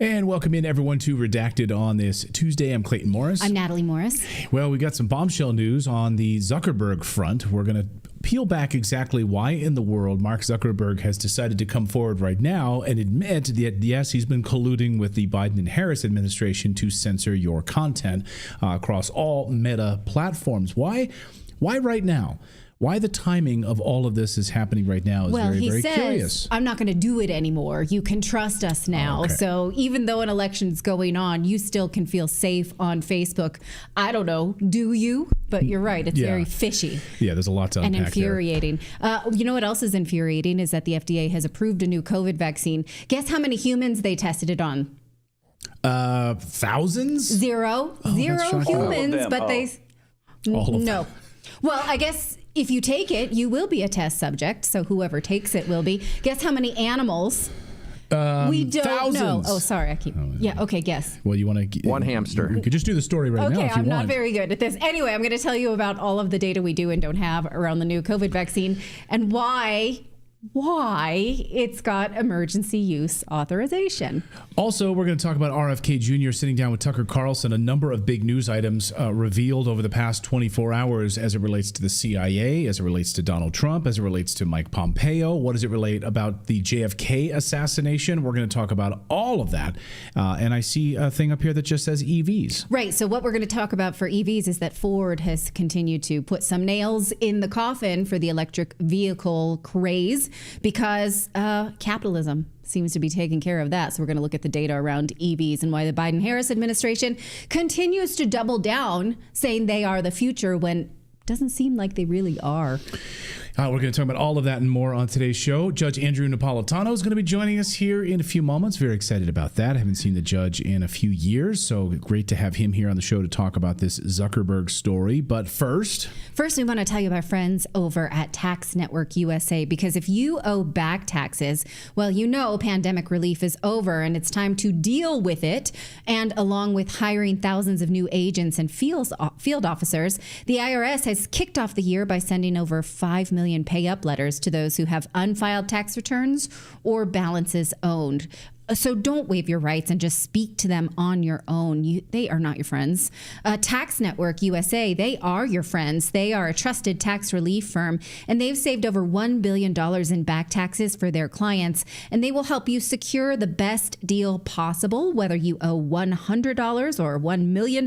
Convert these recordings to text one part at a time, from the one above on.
And welcome in everyone to Redacted on this Tuesday. I'm Clayton Morris. I'm Natali Morris. Well, we got some bombshell news on the Zuckerberg front. We're going to peel back exactly why in the world Mark Zuckerberg has decided to come forward right now and admit that, yes, he's been colluding with the Biden and Harris administration to censor your content across all Meta platforms. Why right now? Why the timing of all of this is happening right now is very curious. I'm not going to do it anymore. You can trust us now. Okay. So even though an election's going on, you still can feel safe on Facebook. I don't know. Do you? But you're right. It's very fishy. Yeah, there's a lot to unpack and infuriating. You know what else is infuriating is that the FDA has approved a new COVID vaccine. Guess how many humans they tested it on? Thousands? Zero humans, but they... All of no. them. Well, I guess... if you take it, you will be a test subject. So whoever takes it will be. Guess how many animals? We don't thousands. know. Oh, sorry. Okay, guess. Well, you want to... One hamster. You could just do the story right now if you Okay, I'm not want. very good at this. Anyway, I'm going to tell you about all of the data we do and don't have around the new COVID vaccine and why it's got emergency use authorization. Also, we're going to talk about RFK Jr. sitting down with Tucker Carlson. A number of big news items revealed over the past 24 hours as it relates to the CIA, as it relates to Donald Trump, as it relates to Mike Pompeo. What does it relate about the JFK assassination? We're going to talk about all of that. And I see a thing up here that just says EVs. Right. So what we're going to talk about for EVs is that Ford has continued to put some nails in the coffin for the electric vehicle craze, because capitalism seems to be taking care of that. So we're going to look at the data around EVs and why the Biden-Harris administration continues to double down, saying they are the future when it doesn't seem like they really are. We're going to talk about all of that and more on today's show. Judge Andrew Napolitano is going to be joining us here in a few moments. Very excited about that. I haven't seen the judge in a few years, so great to have him here on the show to talk about this Zuckerberg story. But first, we want to tell you about our friends over at Tax Network USA, because if you owe back taxes, well, you know pandemic relief is over and it's time to deal with it. And along with hiring thousands of new agents and field officers, the IRS has kicked off the year by sending over 5 million pay-up letters to those who have unfiled tax returns or balances owed. So don't waive your rights and just speak to them on your own. They are not your friends. Tax Network USA, they are your friends. They are a trusted tax relief firm, and they've saved over $1 billion in back taxes for their clients, and they will help you secure the best deal possible, whether you owe $100 or $1 million.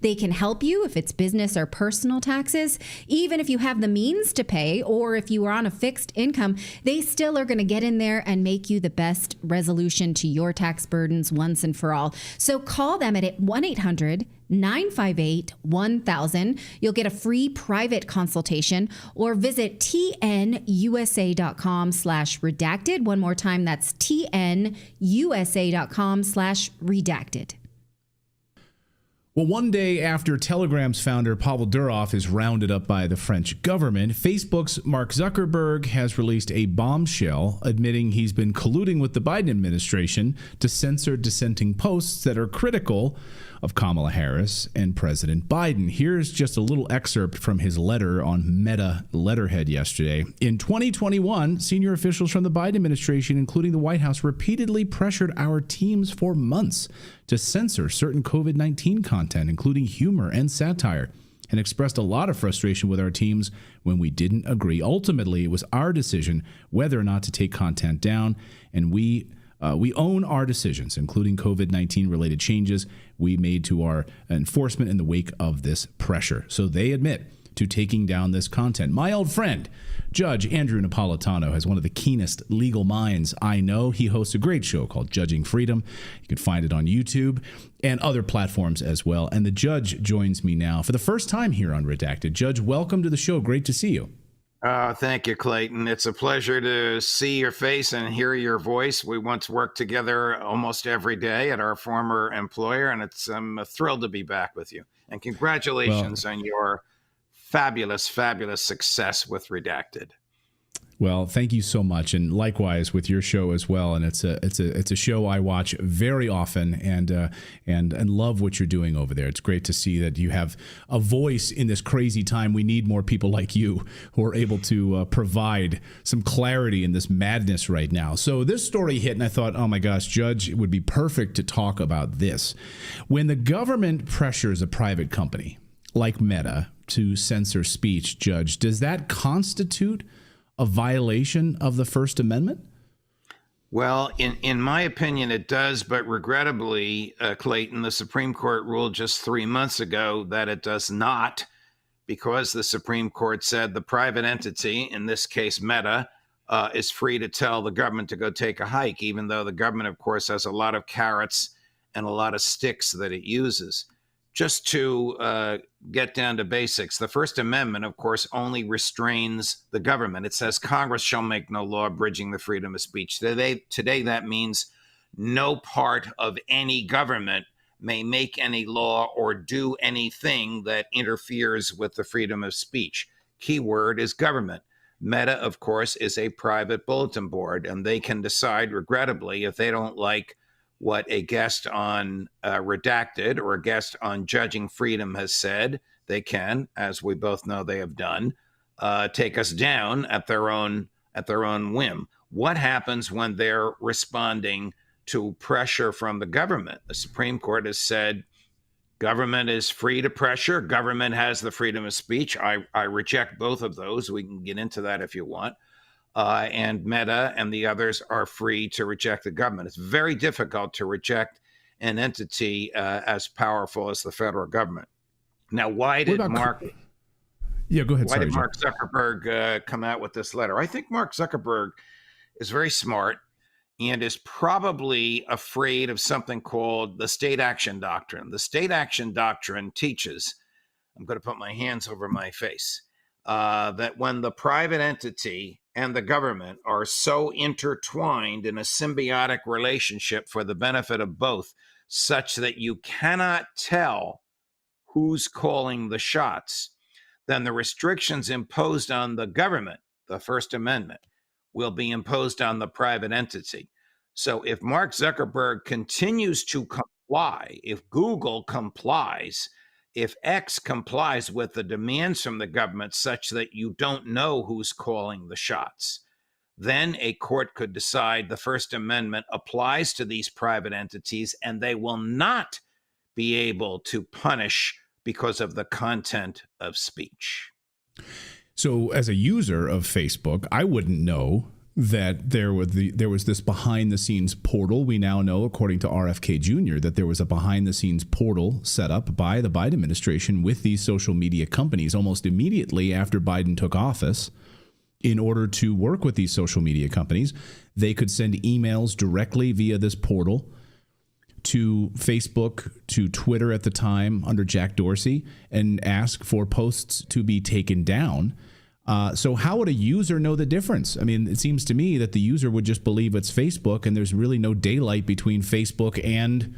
They can help you if it's business or personal taxes. Even if you have the means to pay, or if you are on a fixed income, they still are going to get in there and make you the best resolution to your tax burdens once and for all. So call them at 1-800-958-1000. You'll get a free private consultation, or visit tnusa.com/redacted. One more time, that's tnusa.com/redacted. Well, one day after Telegram's founder Pavel Durov is rounded up by the French government, Facebook's Mark Zuckerberg has released a bombshell admitting he's been colluding with the Biden administration to censor dissenting posts that are critical of Kamala Harris and President Biden. Here's just a little excerpt from his letter on Meta letterhead yesterday. In 2021, senior officials from the Biden administration, including the White House, repeatedly pressured our teams for months to censor certain COVID-19 content, including humor and satire, and expressed a lot of frustration with our teams when we didn't agree. Ultimately, it was our decision whether or not to take content down, and we own our decisions, including COVID-19 related changes we made to our enforcement in the wake of this pressure. So they admit to taking down this content. My old friend, Judge Andrew Napolitano, has one of the keenest legal minds I know. He hosts a great show called Judging Freedom. You can find it on YouTube and other platforms as well. And the judge joins me now for the first time here on Redacted. Judge, welcome to the show. Great to see you. Thank you, Clayton. It's a pleasure to see your face and hear your voice. We once worked together almost every day at our former employer, and I'm thrilled to be back with you. And congratulations on your fabulous success with Redacted. Well, thank you so much, and likewise with your show as well. And it's a show I watch very often, and love what you're doing over there. It's great to see that you have a voice in this crazy time. We need more people like you who are able to provide some clarity in this madness right now. So this story hit, and I thought, oh my gosh, Judge, it would be perfect to talk about this. When the government pressures a private company like Meta to censor speech, Judge, does that constitute a violation of the First Amendment? Well, in my opinion, it does, but regrettably, Clayton, the Supreme Court ruled just 3 months ago that it does not, because the Supreme Court said the private entity, in this case Meta, is free to tell the government to go take a hike, even though the government, of course, has a lot of carrots and a lot of sticks that it uses. Just to get down to basics, the First Amendment, of course, only restrains the government. It says Congress shall make no law abridging the freedom of speech. Today, that means no part of any government may make any law or do anything that interferes with the freedom of speech. Key word is government. Meta, of course, is a private bulletin board, and they can decide, regrettably, if they don't like what a guest on Redacted or a guest on Judging Freedom has said, they can, as we both know they have done, take us down at their own whim. What happens when they're responding to pressure from the government? The Supreme Court has said government is free to pressure. Government has the freedom of speech. I reject both of those. We can get into that if you want. And Meta and the others are free to reject the government. It's very difficult to reject an entity as powerful as the federal government. Now, why did Mark Zuckerberg come out with this letter? I think Mark Zuckerberg is very smart and is probably afraid of something called the state action doctrine. The state action doctrine teaches, I'm going to put my hands over my face, that when the private entity and the government are so intertwined in a symbiotic relationship for the benefit of both, such that you cannot tell who's calling the shots, then the restrictions imposed on the government, the First Amendment, will be imposed on the private entity. So if Mark Zuckerberg continues to comply, if Google complies, if X complies with the demands from the government such that you don't know who's calling the shots, then a court could decide the First Amendment applies to these private entities and they will not be able to punish because of the content of speech. So as a user of Facebook, I wouldn't know that there was this behind-the-scenes portal. We now know, according to RFK Jr., that there was a behind-the-scenes portal set up by the Biden administration with these social media companies almost immediately after Biden took office. In order to work with these social media companies, they could send emails directly via this portal to Facebook, to Twitter at the time under Jack Dorsey, and ask for posts to be taken down. So how would a user know the difference? I mean, it seems to me that the user would just believe it's Facebook, and there's really no daylight between Facebook and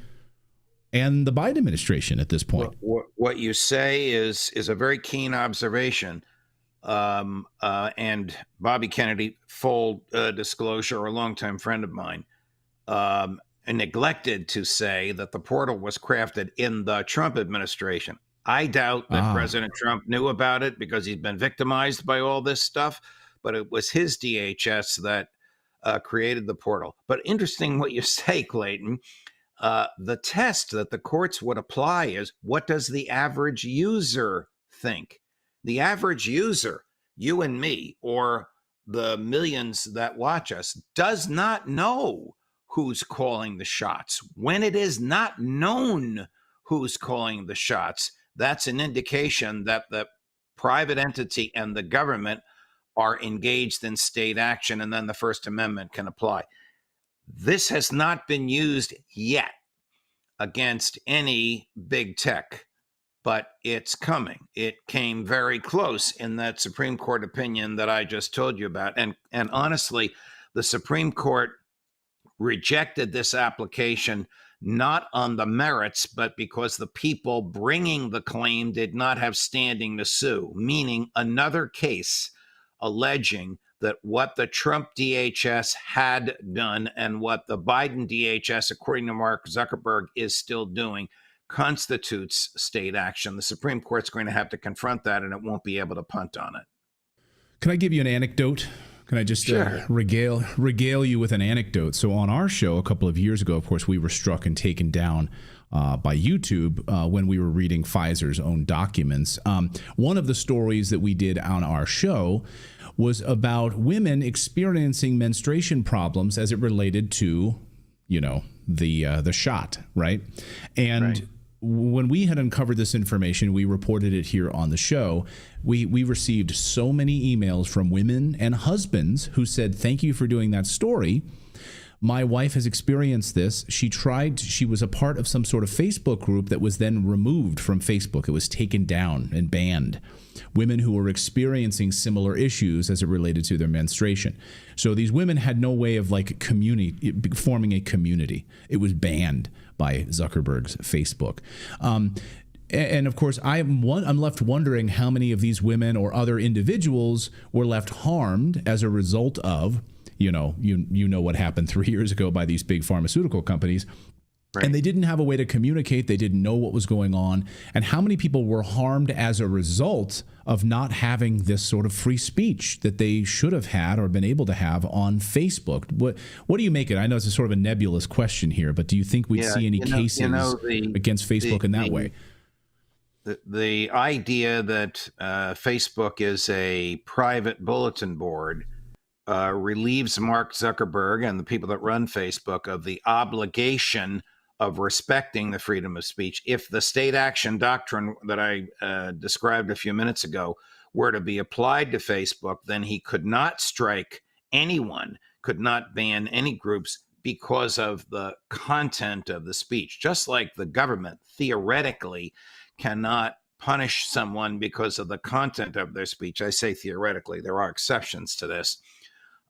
the Biden administration at this point. What you say is a very keen observation. And Bobby Kennedy, full disclosure, a longtime friend of mine, neglected to say that the portal was crafted in the Trump administration. I doubt that President Trump knew about it because he's been victimized by all this stuff, but it was his DHS that created the portal. But interesting what you say, Clayton. The test that the courts would apply is, what does the average user think? The average user, you and me, or the millions that watch us, does not know who's calling the shots. When it is not known who's calling the shots, that's an indication that the private entity and the government are engaged in state action, and then the First Amendment can apply. This has not been used yet against any big tech, but it's coming. It came very close in that Supreme Court opinion that I just told you about. And honestly, the Supreme Court rejected this application not on the merits, but because the people bringing the claim did not have standing to sue, meaning another case alleging that what the Trump DHS had done and what the Biden DHS, according to Mark Zuckerberg, is still doing constitutes state action. The Supreme Court's going to have to confront that, and it won't be able to punt on it. Can I give you an anecdote? Can I just regale you with an anecdote? So on our show a couple of years ago, of course, we were struck and taken down by YouTube when we were reading Pfizer's own documents. One of the stories that we did on our show was about women experiencing menstruation problems as it related to, the shot, right? And when we had uncovered this information, we reported it here on the show. We received so many emails from women and husbands who said, "Thank you for doing that story. My wife has experienced this. She was a part of some sort of Facebook group that was then removed from Facebook. It was taken down and banned. Women who were experiencing similar issues as it related to their menstruation." So these women had no way of forming a community. It was banned by Zuckerberg's Facebook. And of course, I'm left wondering how many of these women or other individuals were left harmed as a result of, you know what happened 3 years ago by these big pharmaceutical companies. Right. And they didn't have a way to communicate. They didn't know what was going on. And how many people were harmed as a result of not having this sort of free speech that they should have had or been able to have on Facebook? What do you make it? I know it's a sort of a nebulous question here, but do you think we'd see any cases against Facebook in that way? The idea that Facebook is a private bulletin board relieves Mark Zuckerberg and the people that run Facebook of the obligation of respecting the freedom of speech. If the state action doctrine that I described a few minutes ago were to be applied to Facebook, then he could not strike anyone, could not ban any groups because of the content of the speech. Just like the government theoretically cannot punish someone because of the content of their speech. I say theoretically, there are exceptions to this.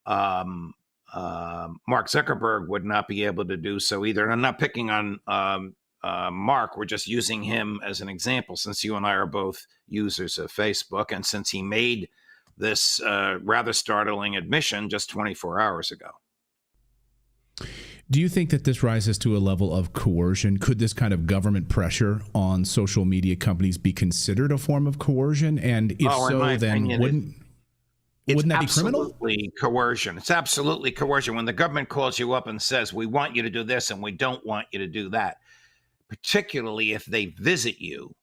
Mark Zuckerberg would not be able to do so either. And I'm not picking on Mark. We're just using him as an example, since you and I are both users of Facebook, and since he made this rather startling admission just 24 hours ago. Do you think that this rises to a level of coercion? Could this kind of government pressure on social media companies be considered a form of coercion? And if so, then wouldn't that be criminal? It's absolutely coercion. It's absolutely coercion. When the government calls you up and says, "We want you to do this and we don't want you to do that," particularly if they visit you,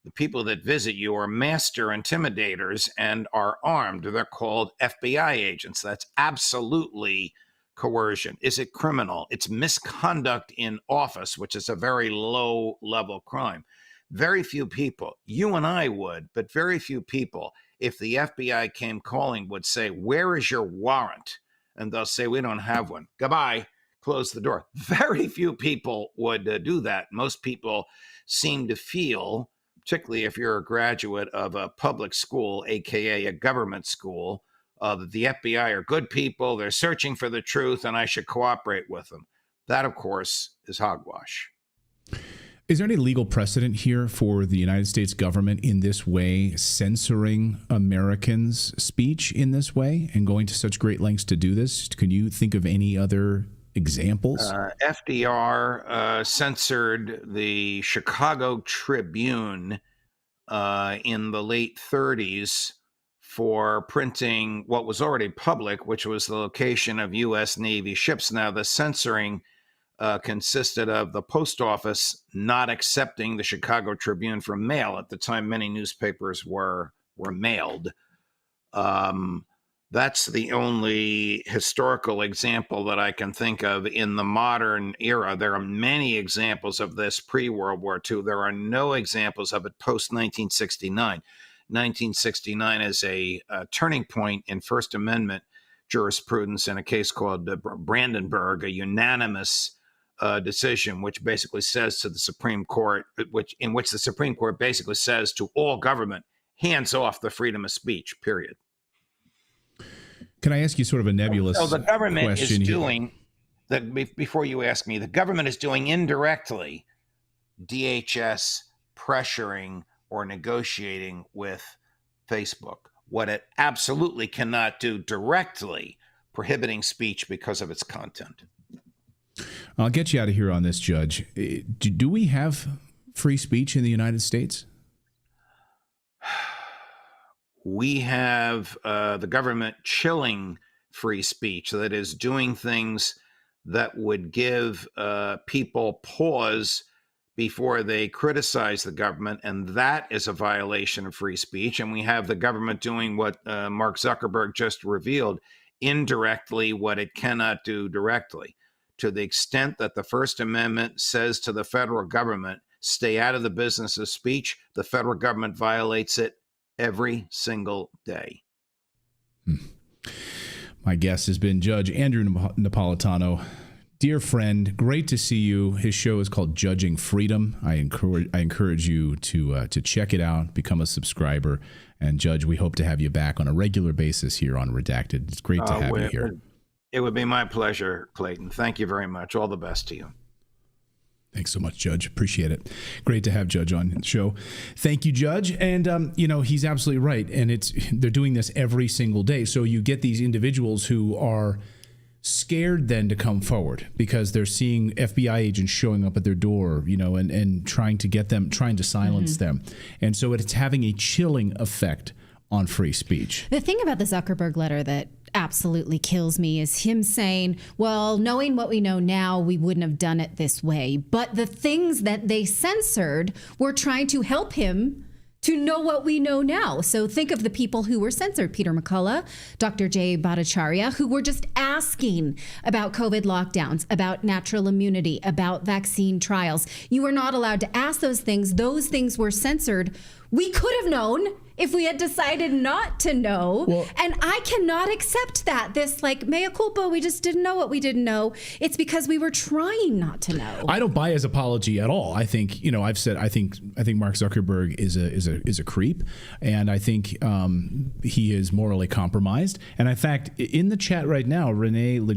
the people that visit you are master intimidators and are armed. They're called FBI agents. That's absolutely coercion. Is it criminal? It's misconduct in office, which is a very low-level crime. Very few people, you and I would, but very few people, if the FBI came calling, would say, "Where is your warrant?" And they'll say, "We don't have one. Goodbye." Close the door. Very few people would do that. Most people seem to feel, particularly if you're a graduate of a public school, aka a government school, that the FBI are good people, they're searching for the truth, and I should cooperate with them. That, of course, is hogwash. Is there any legal precedent here for the United States government in this way censoring Americans' speech in this way and going to such great lengths to do this? Can you think of any other examples? FDR censored the Chicago Tribune in the late 30s for printing what was already public, which was the location of U.S. Navy ships. Now, the censoring consisted of the post office not accepting the Chicago Tribune for mail. At the time, many newspapers were mailed. That's the only historical example that I can think of in the modern era. There are many examples of this pre-World War II. There are no examples of it post-1969. 1969 is a turning point in First Amendment jurisprudence in a case called Brandenburg, a unanimous decision, which basically says to the Supreme Court, in which the Supreme Court basically says to all government, hands off the freedom of speech, period. Can I ask you sort of a nebulous question? So the government is doing, before you ask me, the government is doing indirectly DHS pressuring or negotiating with Facebook. what it absolutely cannot do directly, prohibiting speech because of its content. I'll get you out of here on this, Judge. Do we have free speech in the United States? We have the government chilling free speech, that is, doing things that would give people pause before they criticize the government, and that is a violation of free speech. And we have the government doing what Mark Zuckerberg just revealed, indirectly what it cannot do directly. To the extent that the First Amendment says to the federal government, stay out of the business of speech, the federal government violates it every single day. My guest has been Judge Andrew Napolitano. Dear friend, great to see you. His show is called Judging Freedom. I encourage you to check it out, become a subscriber. And Judge, we hope to have you back on a regular basis here on Redacted. It's great to have you here. It would be my pleasure, Clayton. Thank you very much. All the best to you. Thanks so much, Judge. Appreciate it. Great to have Judge on the show. Thank you, Judge. And, he's absolutely right. And they're doing this every single day. So you get these individuals who are scared then to come forward because they're seeing FBI agents showing up at their door, and trying to silence them. And so it's having a chilling effect on free speech. The thing about the Zuckerberg letter that absolutely kills me is him saying, well, knowing what we know now, we wouldn't have done it this way. But the things that they censored were trying to help him to know what we know now. So think of the people who were censored: Peter McCullough, Dr. Jay Bhattacharya, who were just asking about COVID lockdowns, about natural immunity, about vaccine trials. You were not allowed to ask those things. Those things were censored. We could have known if we had decided not to know. Well, and I cannot accept that. This mea culpa, we just didn't know what we didn't know. It's because we were trying not to know. I don't buy his apology at all. I think, I've said, I think Mark Zuckerberg is a creep. And I think he is morally compromised. And in fact, in the chat right now, Renee Lee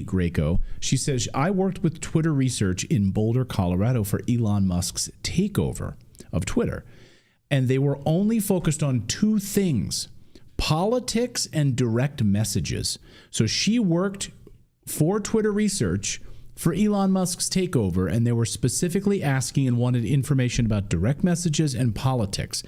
Greco, she says, I worked with Twitter research in Boulder, Colorado for Elon Musk's takeover of Twitter. And they were only focused on two things: politics and direct messages. So she worked for Twitter research for Elon Musk's takeover, and they were specifically asking and wanted information about direct messages and politics.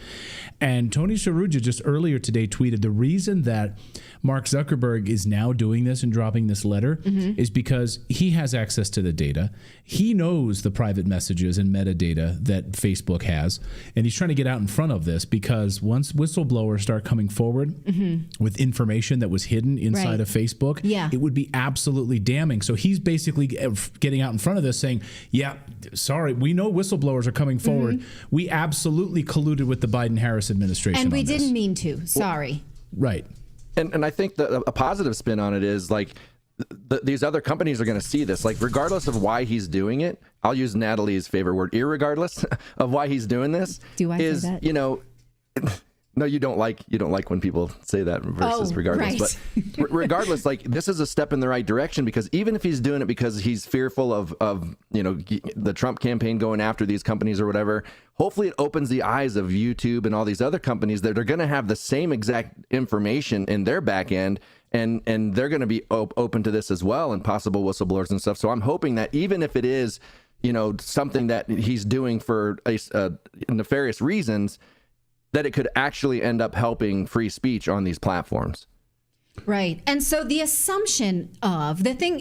And Tony Sciarrugia just earlier today tweeted the reason that Mark Zuckerberg is now doing this and dropping this letter is because he has access to the data. He knows the private messages and metadata that Facebook has, and he's trying to get out in front of this because once whistleblowers start coming forward with information that was hidden inside of Facebook, it would be absolutely damning. So he's basically getting out in front of this saying, yeah, sorry, we know whistleblowers are coming forward. We absolutely colluded with the Biden-Harris administration and we on this. didn't mean to. Sorry. Right. And I think a positive spin on it is these other companies are going to see this. Regardless of why he's doing it, I'll use Natalie's favorite word, irregardless of why he's doing this. Do I say that? No, you don't like when people say that versus regardless. Right. But regardless, this is a step in the right direction, because even if he's doing it because he's fearful of the Trump campaign going after these companies or whatever, hopefully it opens the eyes of YouTube and all these other companies that are going to have the same exact information in their back end, and they're going to be open to this as well, and possible whistleblowers and stuff. So I'm hoping that even if it is, something that he's doing for nefarious reasons, that it could actually end up helping free speech on these platforms. Right. And so the assumption of the thing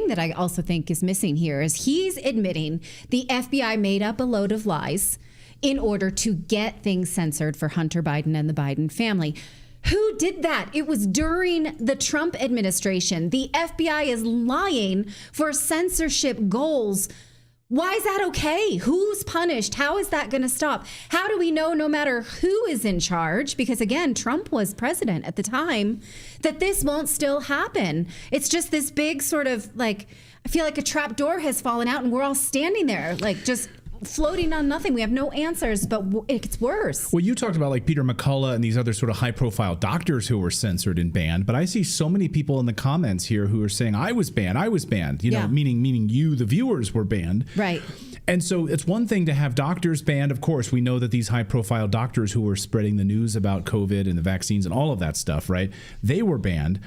that I also think is missing here is he's admitting the FBI made up a load of lies in order to get things censored for Hunter Biden and the Biden family. Who did that? It was during the Trump administration. The FBI is lying for censorship goals. Why is that okay? Who's punished? How is that going to stop? How do we know, no matter who is in charge, because again, Trump was president at the time, that this won't still happen? It's just this big sort of I feel like a trap door has fallen out and we're all standing there just floating on nothing. We have no answers, but it gets worse. Well, you talked about Peter McCullough and these other sort of high-profile doctors who were censored and banned, but I see so many people in the comments here who are saying, I was banned, meaning you, the viewers, were banned. Right. And so it's one thing to have doctors banned. Of course, we know that these high-profile doctors who were spreading the news about COVID and the vaccines and all of that stuff, right? They were banned.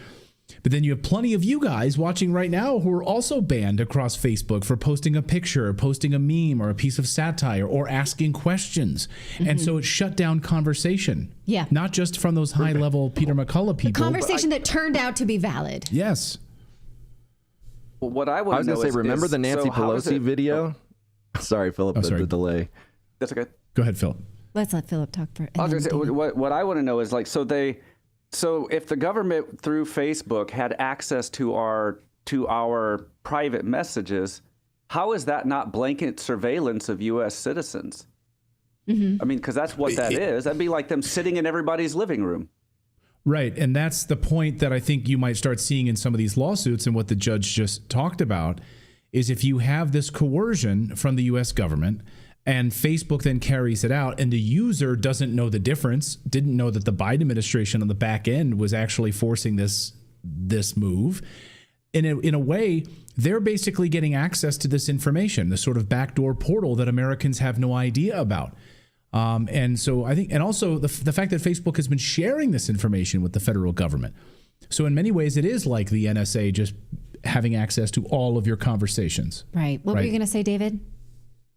But then you have plenty of you guys watching right now who are also banned across Facebook for posting a picture, or posting a meme or a piece of satire or asking questions. And so it shut down conversation. Yeah. Not just from those high-level Peter McCullough people. Conversation that turned out to be valid. Yes. Well, what I I want was to know going to say, remember the Nancy Pelosi video? Sorry, Philip, the delay. That's okay. Go ahead, Philip. Let's let Philip talk for. I was going to say, what I want to know is like, so if the government through Facebook had access to our private messages, how is that not blanket surveillance of U.S. citizens? I mean, because that's what that is. That'd be like them sitting in everybody's living room. Right. And that's the point that I think you might start seeing in some of these lawsuits, and what the judge just talked about is if you have this coercion from the U.S. government and Facebook then carries it out and the user doesn't know the difference, didn't know that the Biden administration on the back end was actually forcing this move, in a way, they're basically getting access to this information, the sort of backdoor portal that Americans have no idea about. And so I think, and also the fact that Facebook has been sharing this information with the federal government. So in many ways, it is like the NSA just having access to all of your conversations. Right. What were you going to say, David?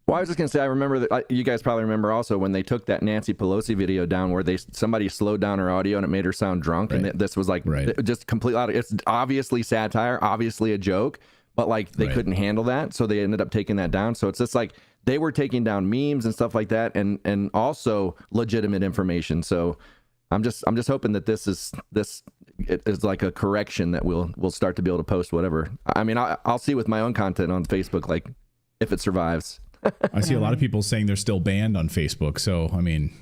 Well, I was just going to say, I remember that you guys probably remember also when they took that Nancy Pelosi video down where somebody slowed down her audio and it made her sound drunk. Right. And this was like just completely out of, it's obviously satire, obviously a joke, but like they couldn't handle that. So they ended up taking that down. So it's just like they were taking down memes and stuff like that and also legitimate information. So I'm just hoping that this is like a correction that we'll start to be able to post whatever. I mean, I'll see with my own content on Facebook, like if it survives. I see a lot of people saying they're still banned on Facebook. So, I mean,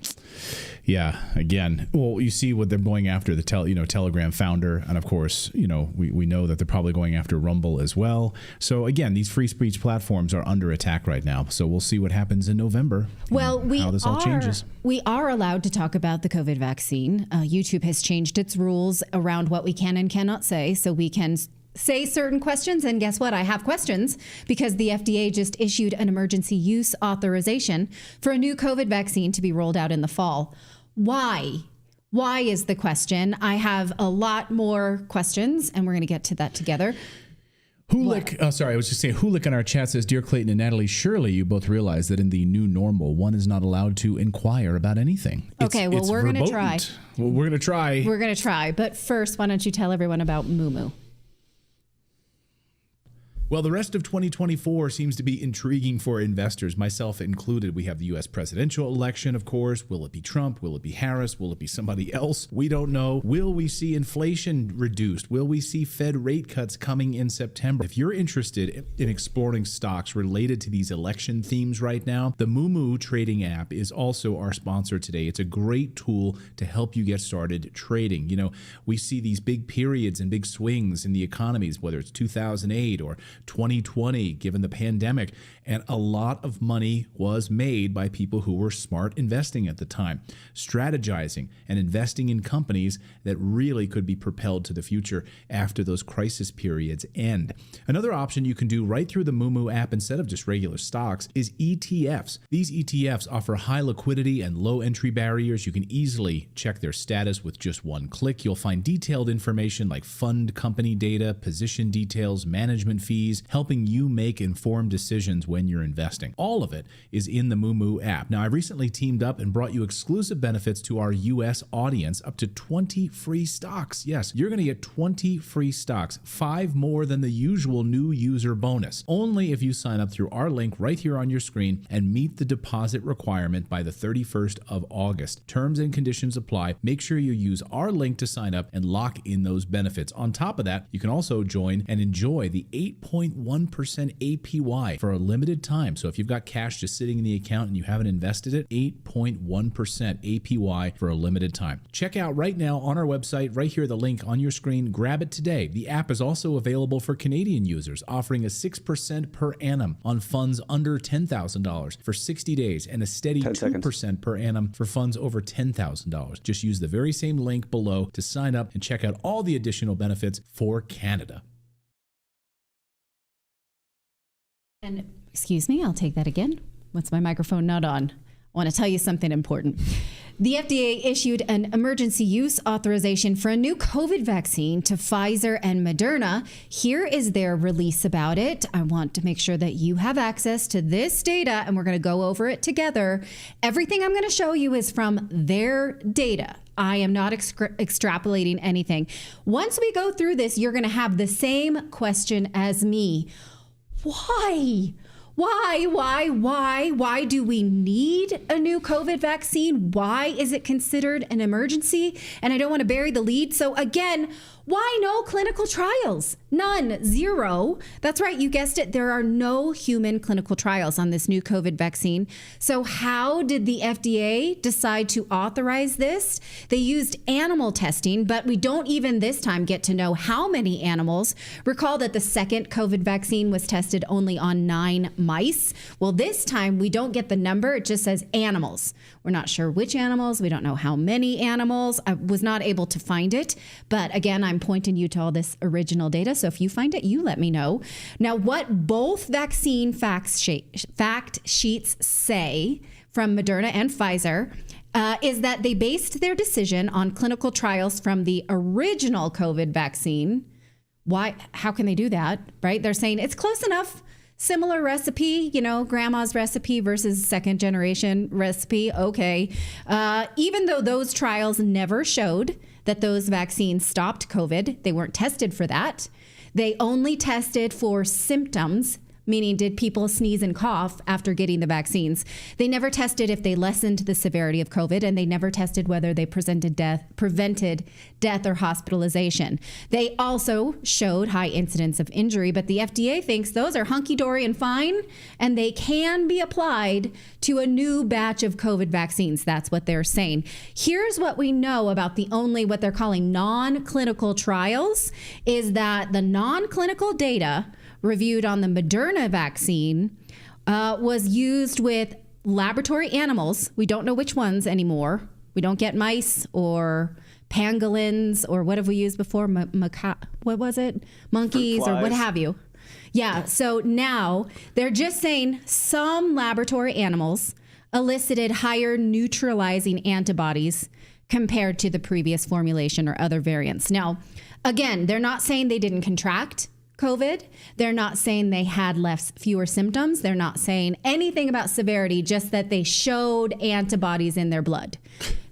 yeah, again, well, you see what they're going after, the Telegram founder. And of course, we know that they're probably going after Rumble as well. So again, these free speech platforms are under attack right now. So we'll see what happens in November. Well, how this all changes. We are allowed to talk about the COVID vaccine. YouTube has changed its rules around what we can and cannot say. So we can say certain questions, and guess what? I have questions because the FDA just issued an emergency use authorization for a new COVID vaccine to be rolled out in the fall. Why? Why is the question? I have a lot more questions, and we're going to get to that together. Hulick, I was just saying, Hulick in our chat says, Dear Clayton and Natali, surely you both realize that in the new normal, one is not allowed to inquire about anything. We're going to try. Well, we're going to try. We're going to try. But first, why don't you tell everyone about Moo? Well, the rest of 2024 seems to be intriguing for investors, myself included. We have the U.S. presidential election, of course. Will it be Trump? Will it be Harris? Will it be somebody else? We don't know. Will we see inflation reduced? Will we see Fed rate cuts coming in September? If you're interested in exploring stocks related to these election themes right now, the Moo trading app is also our sponsor today. It's a great tool to help you get started trading. We see these big periods and big swings in the economies, whether it's 2008 or 2020, given the pandemic, and a lot of money was made by people who were smart investing at the time, strategizing and investing in companies that really could be propelled to the future after those crisis periods end. Another option you can do right through the Moo app instead of just regular stocks is ETFs. These ETFs offer high liquidity and low entry barriers. You can easily check their status with just one click. You'll find detailed information like fund company data, position details, management fees, helping you make informed decisions when you're investing. All of it is in the Moo app. Now, I recently teamed up and brought you exclusive benefits to our U.S. audience, up to 20 free stocks. Yes, you're going to get 20 free stocks, 5 more than the usual new user bonus, only if you sign up through our link right here on your screen and meet the deposit requirement by the 31st of August. Terms and conditions apply. Make sure you use our link to sign up and lock in those benefits. On top of that, you can also join and enjoy the 8.1% APY for a limited time. So if you've got cash just sitting in the account and you haven't invested it, 8.1% APY for a limited time. Check out right now on our website, right here, the link on your screen. Grab it today. The app is also available for Canadian users, offering a 6% per annum on funds under $10,000 for 60 days and a steady 2% per annum for funds over $10,000. Just use the very same link below to sign up and check out all the additional benefits for Canada. And excuse me, I'll take that again. What's my microphone not on? I want to tell you something important. The FDA issued an emergency use authorization for a new COVID vaccine to Pfizer and Moderna. Here is their release about it. I want to make sure that you have access to this data, and we're going to go over it together. Everything I'm going to show you is from their data. I am not extrapolating anything. Once we go through this, you're going to have the same question as me. Why? Why do we need a new COVID vaccine? Why is it considered an emergency? And I don't want to bury the lead. So again, why no clinical trials? None. Zero. That's right. You guessed it. There are no human clinical trials on this new COVID vaccine. So how did the FDA decide to authorize this? They used animal testing, but we don't even this time get to know how many animals. Recall that the second COVID vaccine was tested only on 9 mice. Well, this time we don't get the number. It just says animals. We're not sure which animals. We don't know how many animals. I was not able to find it. But again, I'm pointing you to all this original data. So if you find it, you let me know. Now, what both vaccine fact sheets say from Moderna and Pfizer is that they based their decision on clinical trials from the original COVID vaccine. Why? How can they do that? Right? They're saying it's close enough. Similar recipe, grandma's recipe versus second generation recipe. Okay. Even though those trials never showed that those vaccines stopped COVID, they weren't tested for that. They only tested for symptoms, meaning did people sneeze and cough after getting the vaccines. They never tested if they lessened the severity of COVID, and they never tested whether they prevented death or hospitalization. They also showed high incidence of injury, but the FDA thinks those are hunky-dory and fine, and they can be applied to a new batch of COVID vaccines. That's what they're saying. Here's what we know about what they're calling non-clinical trials, is that the non-clinical data reviewed on the Moderna vaccine was used with laboratory animals. We don't know which ones anymore. We don't get mice or pangolins or what have we used before? What was it? Monkeys or what have you. Yeah. So now they're just saying some laboratory animals elicited higher neutralizing antibodies compared to the previous formulation or other variants. Now, again, they're not saying they didn't contract COVID. They're not saying they had fewer symptoms. They're not saying anything about severity, just that they showed antibodies in their blood.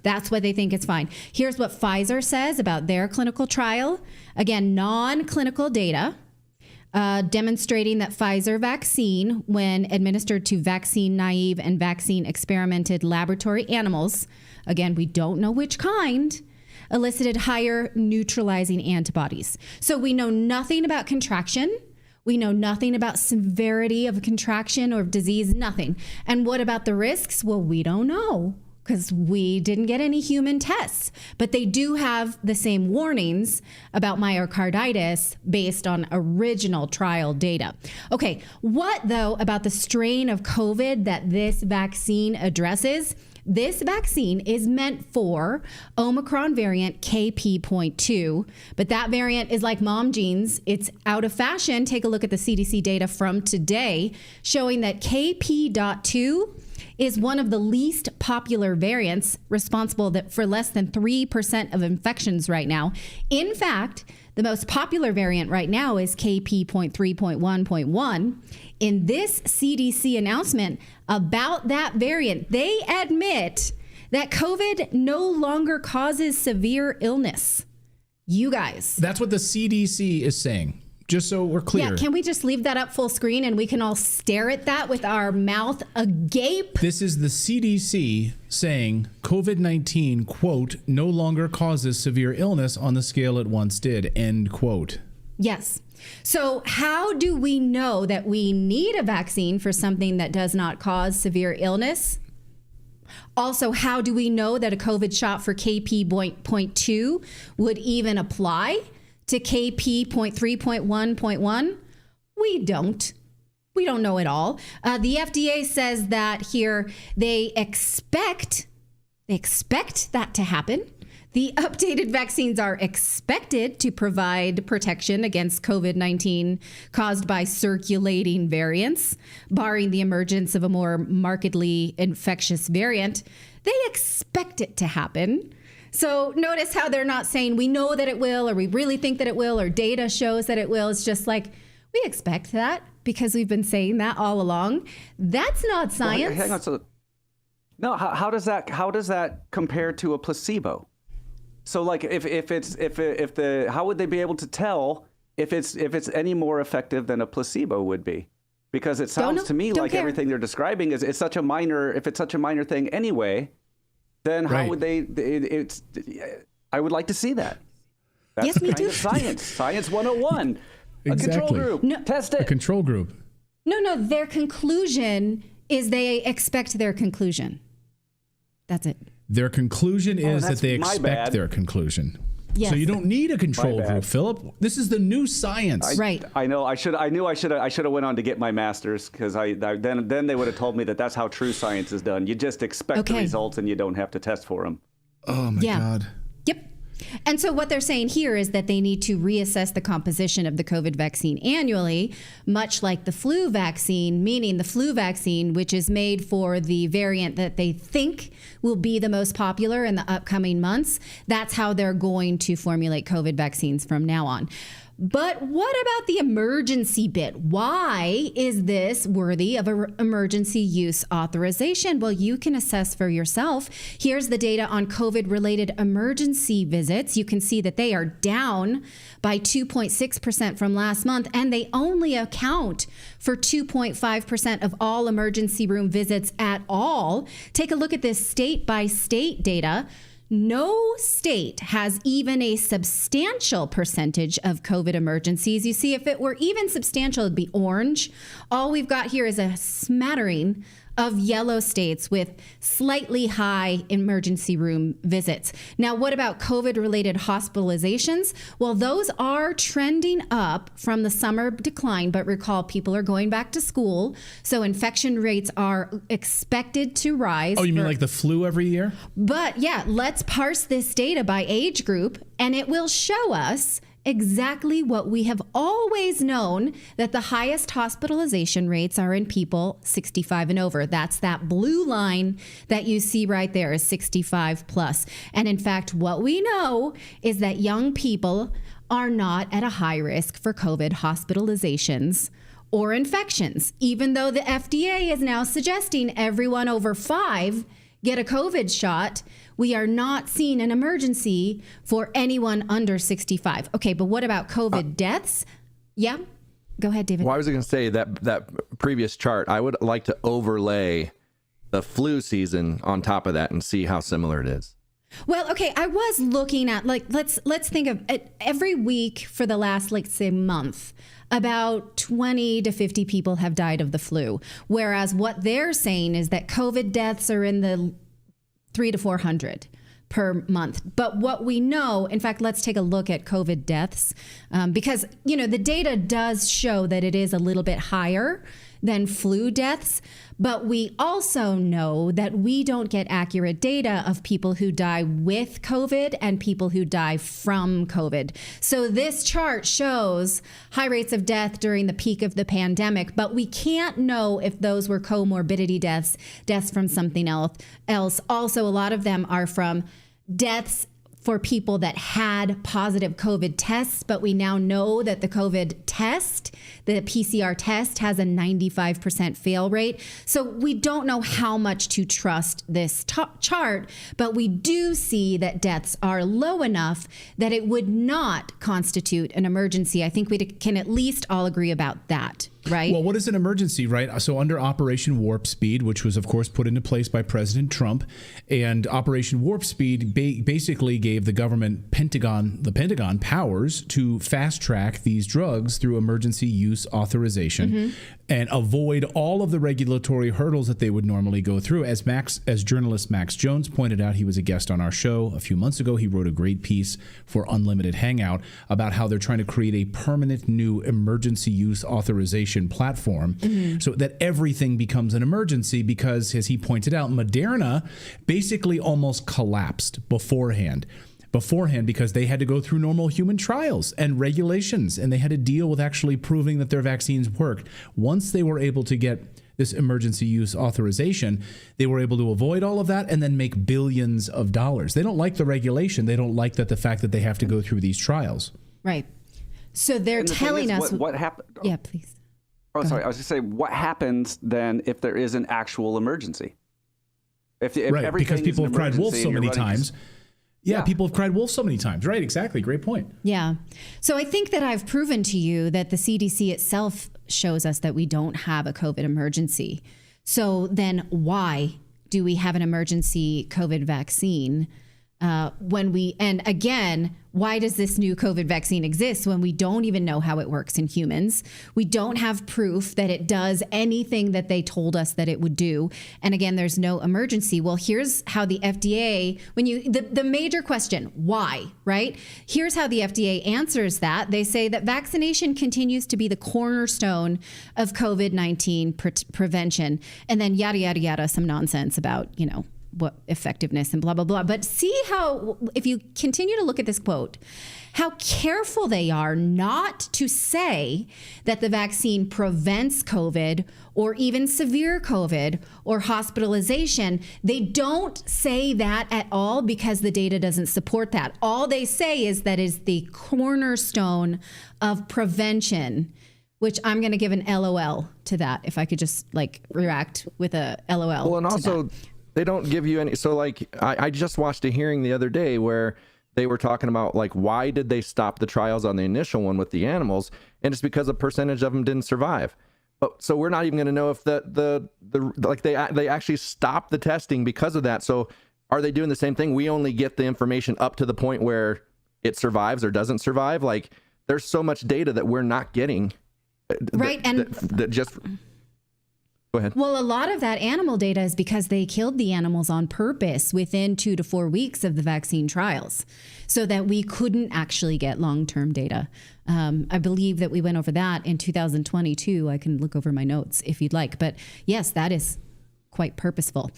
That's what they think is fine. Here's what Pfizer says about their clinical trial. Again, non-clinical data demonstrating that Pfizer vaccine, when administered to vaccine naive and vaccine experimented laboratory animals, again, we don't know which kind, elicited higher neutralizing antibodies. So we know nothing about contraction. We know nothing about severity of contraction or disease, nothing. And what about the risks? Well, we don't know because we didn't get any human tests. But they do have the same warnings about myocarditis based on original trial data. Okay, what though about the strain of COVID that this vaccine addresses? This vaccine is meant for Omicron variant KP.2, but that variant is like mom jeans. It's out of fashion. Take a look at the CDC data from today showing that KP.2 is one of the least popular variants, responsible for less than 3% of infections right now. In fact, the most popular variant right now is KP.3.1.1. In this CDC announcement about that variant, they admit that COVID no longer causes severe illness. You guys. That's what the CDC is saying. Just so we're clear. Yeah, can we just leave that up full screen and we can all stare at that with our mouth agape? This is the CDC saying COVID-19, quote, no longer causes severe illness on the scale it once did, end quote. Yes. So how do we know that we need a vaccine for something that does not cause severe illness? Also, how do we know that a COVID shot for KP.2 would even apply to KP.3.1.1? We don't know at all. The FDA says that here they expect that to happen. The updated vaccines are expected to provide protection against COVID-19 caused by circulating variants, barring the emergence of a more markedly infectious variant. They expect it to happen. So notice how they're not saying we know that it will, or we really think that it will, or data shows that it will. It's just like, we expect that because we've been saying that all along. That's not science. Well, hang on. So, no, how does that compare to a placebo? So like how would they be able to tell if it's any more effective than a placebo would be? Because it sounds to me like everything they're describing is if it's such a minor thing anyway, then how would they? I would like to see that. That's yes, me too. Science 101. Exactly. A control group. Test it. A control group. No. Their conclusion is they expect their conclusion. That's it. Their conclusion is that they expect their conclusion. Yes. So you don't need a control group, Philip. This is the new science. Right. I know. I should have went on to get my master's because then they would have told me that that's how true science is done. You just expect the results and you don't have to test for them. Oh my God. Yep. And so what they're saying here is that they need to reassess the composition of the COVID vaccine annually, much like the flu vaccine, meaning the flu vaccine, which is made for the variant that they think will be the most popular in the upcoming months. That's how they're going to formulate COVID vaccines from now on. But what about the emergency bit? Why is this worthy of an emergency use authorization? Well, you can assess for yourself. Here's the data on COVID-related emergency visits. You can see that they are down by 2.6% from last month, and they only account for 2.5% of all emergency room visits at all. Take a look at this state-by-state data. No state has even a substantial percentage of COVID emergencies. You see, if it were even substantial, it'd be orange. All we've got here is a smattering of yellow states with slightly high emergency room visits. Now, what about COVID-related hospitalizations? Well, those are trending up from the summer decline, but recall people are going back to school, so infection rates are expected to rise. Oh, you mean like the flu every year? But yeah, let's parse this data by age group, and it will show us exactly what we have always known, that the highest hospitalization rates are in people 65 and over. That's that blue line that you see right there is 65 plus. And in fact, what we know is that young people are not at a high risk for COVID hospitalizations or infections, even though the FDA is now suggesting everyone over 5 get a COVID shot. We are not seeing an emergency for anyone under 65. Okay, but what about COVID deaths? Yeah, go ahead, David. Well, I was going to say that previous chart, I would like to overlay the flu season on top of that and see how similar it is. Well, okay, I was looking at, like, let's think of it, every week for the last, like, say, month, about 20 to 50 people have died of the flu. Whereas what they're saying is that COVID deaths are in the 300 to 400 per month. But what we know, in fact, let's take a look at COVID deaths, because, you know, the data does show that it is a little bit higher than flu deaths. But we also know that we don't get accurate data of people who die with COVID and people who die from COVID. So this chart shows high rates of death during the peak of the pandemic, but we can't know if those were comorbidity deaths from something else. Also, a lot of them are from deaths for people that had positive COVID tests, but we now know that the COVID test, the PCR test, has a 95% fail rate. So we don't know how much to trust this chart, but we do see that deaths are low enough that it would not constitute an emergency. I think we can at least all agree about that. Right. Well, what is an emergency, right? So under Operation Warp Speed, which was, of course, put into place by President Trump, and Operation Warp Speed basically gave the government the Pentagon powers to fast track these drugs through emergency use authorization and avoid all of the regulatory hurdles that they would normally go through. As journalist Max Jones pointed out, he was a guest on our show a few months ago. He wrote a great piece for Unlimited Hangout about how they're trying to create a permanent new emergency use authorization platform so that everything becomes an emergency, because, as he pointed out, Moderna basically almost collapsed beforehand. beforehand because they had to go through normal human trials and regulations, and they had to deal with actually proving that their vaccines worked. Once they were able to get this emergency use authorization, they were able to avoid all of that and then make billions of dollars. They don't like the regulation. They don't like the fact that they have to go through these trials. Right. So they're telling us what happened. Yeah, please. Oh, sorry. I was just saying, what happens then if there is an actual emergency? If right, because people have cried wolf so many times. Yeah, people have cried wolf so many times. Right, exactly. Great point. Yeah. So I think that I've proven to you that the CDC itself shows us that we don't have a COVID emergency. So then why do we have an emergency COVID vaccine and again, why does this new COVID vaccine exist when we don't even know how it works in humans? We don't have proof that it does anything that they told us that it would do. And again, there's no emergency. Well, here's how the FDA, the major question, why, right? Here's how the FDA answers that. They say that vaccination continues to be the cornerstone of COVID-19 prevention. And then yada, yada, yada, some nonsense about, what effectiveness and blah, blah, blah. But see how, if you continue to look at this quote, how careful they are not to say that the vaccine prevents COVID or even severe COVID or hospitalization. They don't say that at all because the data doesn't support that. All they say is that is the cornerstone of prevention, which I'm going to give an LOL to that. If I could just react with a LOL. Well, and also, they don't give you any. So I just watched a hearing the other day where they were talking about why did they stop the trials on the initial one with the animals? And it's because a percentage of them didn't survive. But so we're not even going to know if they actually stopped the testing because of that. So are they doing the same thing? We only get the information up to the point where it survives or doesn't survive. There's so much data that we're not getting. Right. That just. Go ahead. Well, a lot of that animal data is because they killed the animals on purpose within 2 to 4 weeks of the vaccine trials so that we couldn't actually get long-term data. I believe that we went over that in 2022. I can look over my notes if you'd like. But yes, that is quite purposeful.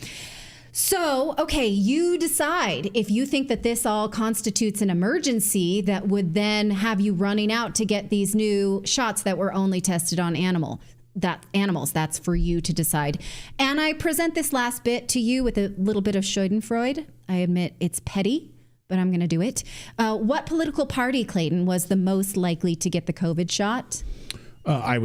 So, okay, you decide if you think that this all constitutes an emergency that would then have you running out to get these new shots that were only tested on animals. That's for you to decide. And I present this last bit to you with a little bit of Schadenfreude. I admit it's petty, but I'm going to do it. What political party, Clayton, was the most likely to get the COVID shot? I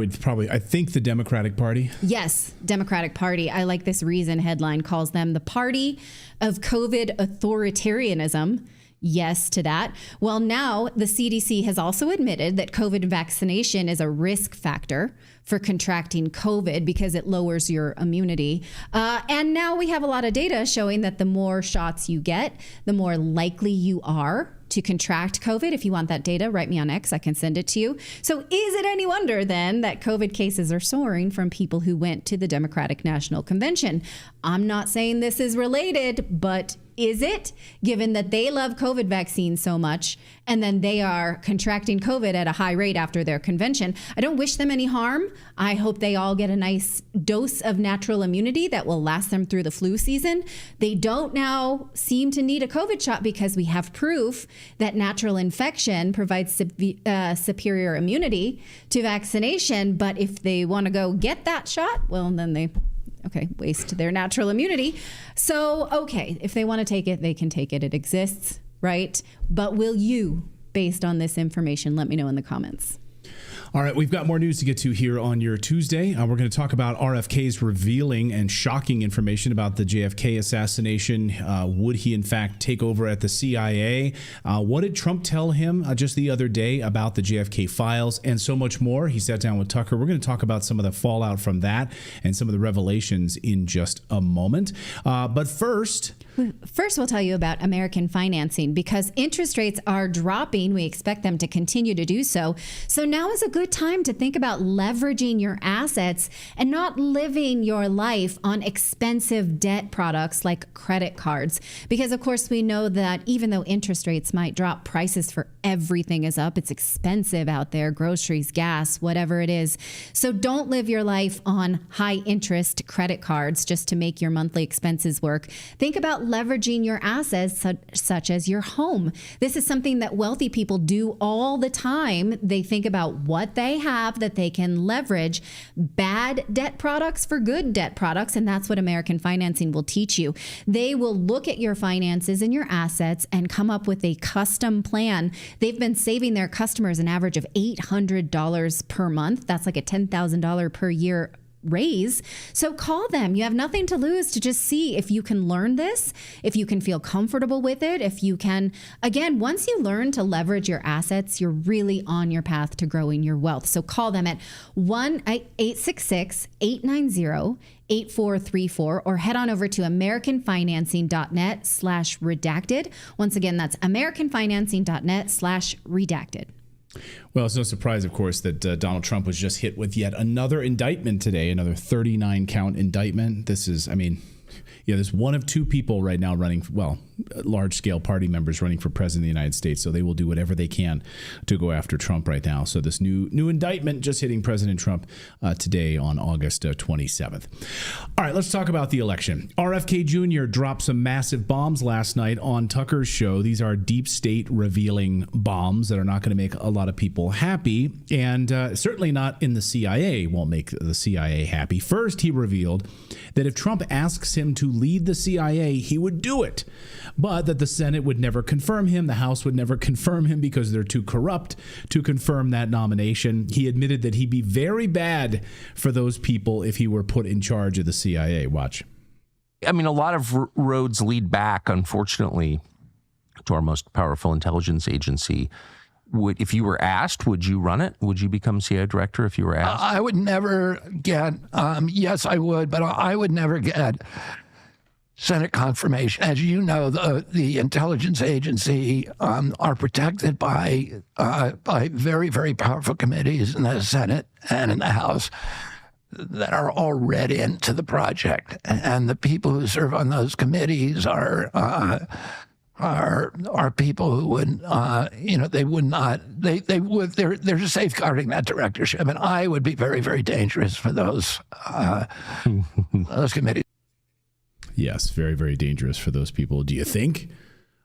think the Democratic Party. Yes, Democratic Party. I like this Reason headline calls them the party of COVID authoritarianism. Yes to that. Well, now the CDC has also admitted that COVID vaccination is a risk factor for contracting COVID because it lowers your immunity. And now we have a lot of data showing that the more shots you get, the more likely you are to contract COVID. If you want that data, write me on X. I can send it to you. So is it any wonder then that COVID cases are soaring from people who went to the Democratic National Convention? I'm not saying this is related, but is it, given that they love COVID vaccines so much and then they are contracting COVID at a high rate after their convention? I don't wish them any harm. I hope they all get a nice dose of natural immunity that will last them through the flu season. They don't now seem to need a COVID shot because we have proof that natural infection provides superior immunity to vaccination. But if they want to go get that shot, well, then they waste their natural immunity. So, if they want to take it, they can take it. It exists, right? But will you, based on this information, let me know in the comments. All right, we've got more news to get to here on your Tuesday. We're going to talk about RFK's revealing and shocking information about the JFK assassination. Would he, in fact, take over at the CIA? What did Trump tell him just the other day about the JFK files and so much more? He sat down with Tucker. We're going to talk about some of the fallout from that and some of the revelations in just a moment. But first, we'll tell you about American financing because interest rates are dropping. We expect them to continue to do so. So now is a good good time to think about leveraging your assets and not living your life on expensive debt products like credit cards. Because of course we know that even though interest rates might drop, prices for everything is up. It's expensive out there, groceries, gas, whatever it is. So don't live your life on high interest credit cards just to make your monthly expenses work. Think about leveraging your assets such as your home. This is something that wealthy people do all the time. They think about what they have that they can leverage bad debt products for good debt products. And that's what American Financing will teach you. They will look at your finances and your assets and come up with a custom plan. They've been saving their customers an average of $800 per month. That's like a $10,000 per year raise. So call them. You have nothing to lose to just see if you can learn this, if you can feel comfortable with it, if you can, again, once you learn to leverage your assets, you're really on your path to growing your wealth. So call them at 1-866-890-8434 or head on over to americanfinancing.net/redacted. Once again, that's americanfinancing.net/redacted. Well, it's no surprise, of course, that Donald Trump was just hit with yet another indictment today, another 39-count indictment. This is, there's one of two people right now running, large-scale party members running for president of the United States. So they will do whatever they can to go after Trump right now. So this new indictment just hitting President Trump today on August 27th. All right, let's talk about the election. RFK Jr. dropped some massive bombs last night on Tucker's show. These are deep state revealing bombs that are not going to make a lot of people happy, and certainly not in the CIA won't make the CIA happy. First, he revealed that if Trump asks him to lead the CIA, he would do it, but that the Senate would never confirm him, the House would never confirm him because they're too corrupt to confirm that nomination. He admitted that he'd be very bad for those people if he were put in charge of the CIA. Watch. A lot of roads lead back, unfortunately, to our most powerful intelligence agency. If you were asked, would you run it? Would you become CIA director if you were asked? I would never get, yes, I would, but I would never get Senate confirmation. As you know, the intelligence agency are protected by very, very powerful committees in the Senate and in the House that are all read into the project. And the people who serve on those committees are people who would, they would not, they're just safeguarding that directorship. And I would be very, very dangerous for those committees. Yes, very, very dangerous for those people. Do you think?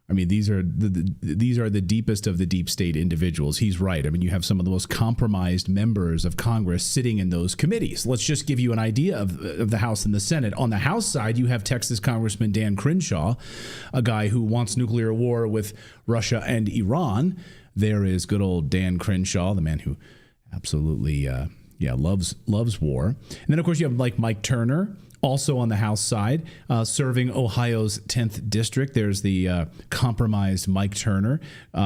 These are the deepest of the deep state individuals. He's right. You have some of the most compromised members of Congress sitting in those committees. Let's just give you an idea of the House and the Senate. On the House side, you have Texas Congressman Dan Crenshaw, a guy who wants nuclear war with Russia and Iran. There is good old Dan Crenshaw, the man who absolutely, loves war. And then, of course, you have Mike Turner, also on the House side, serving Ohio's 10th district. There's the compromised Mike Turner.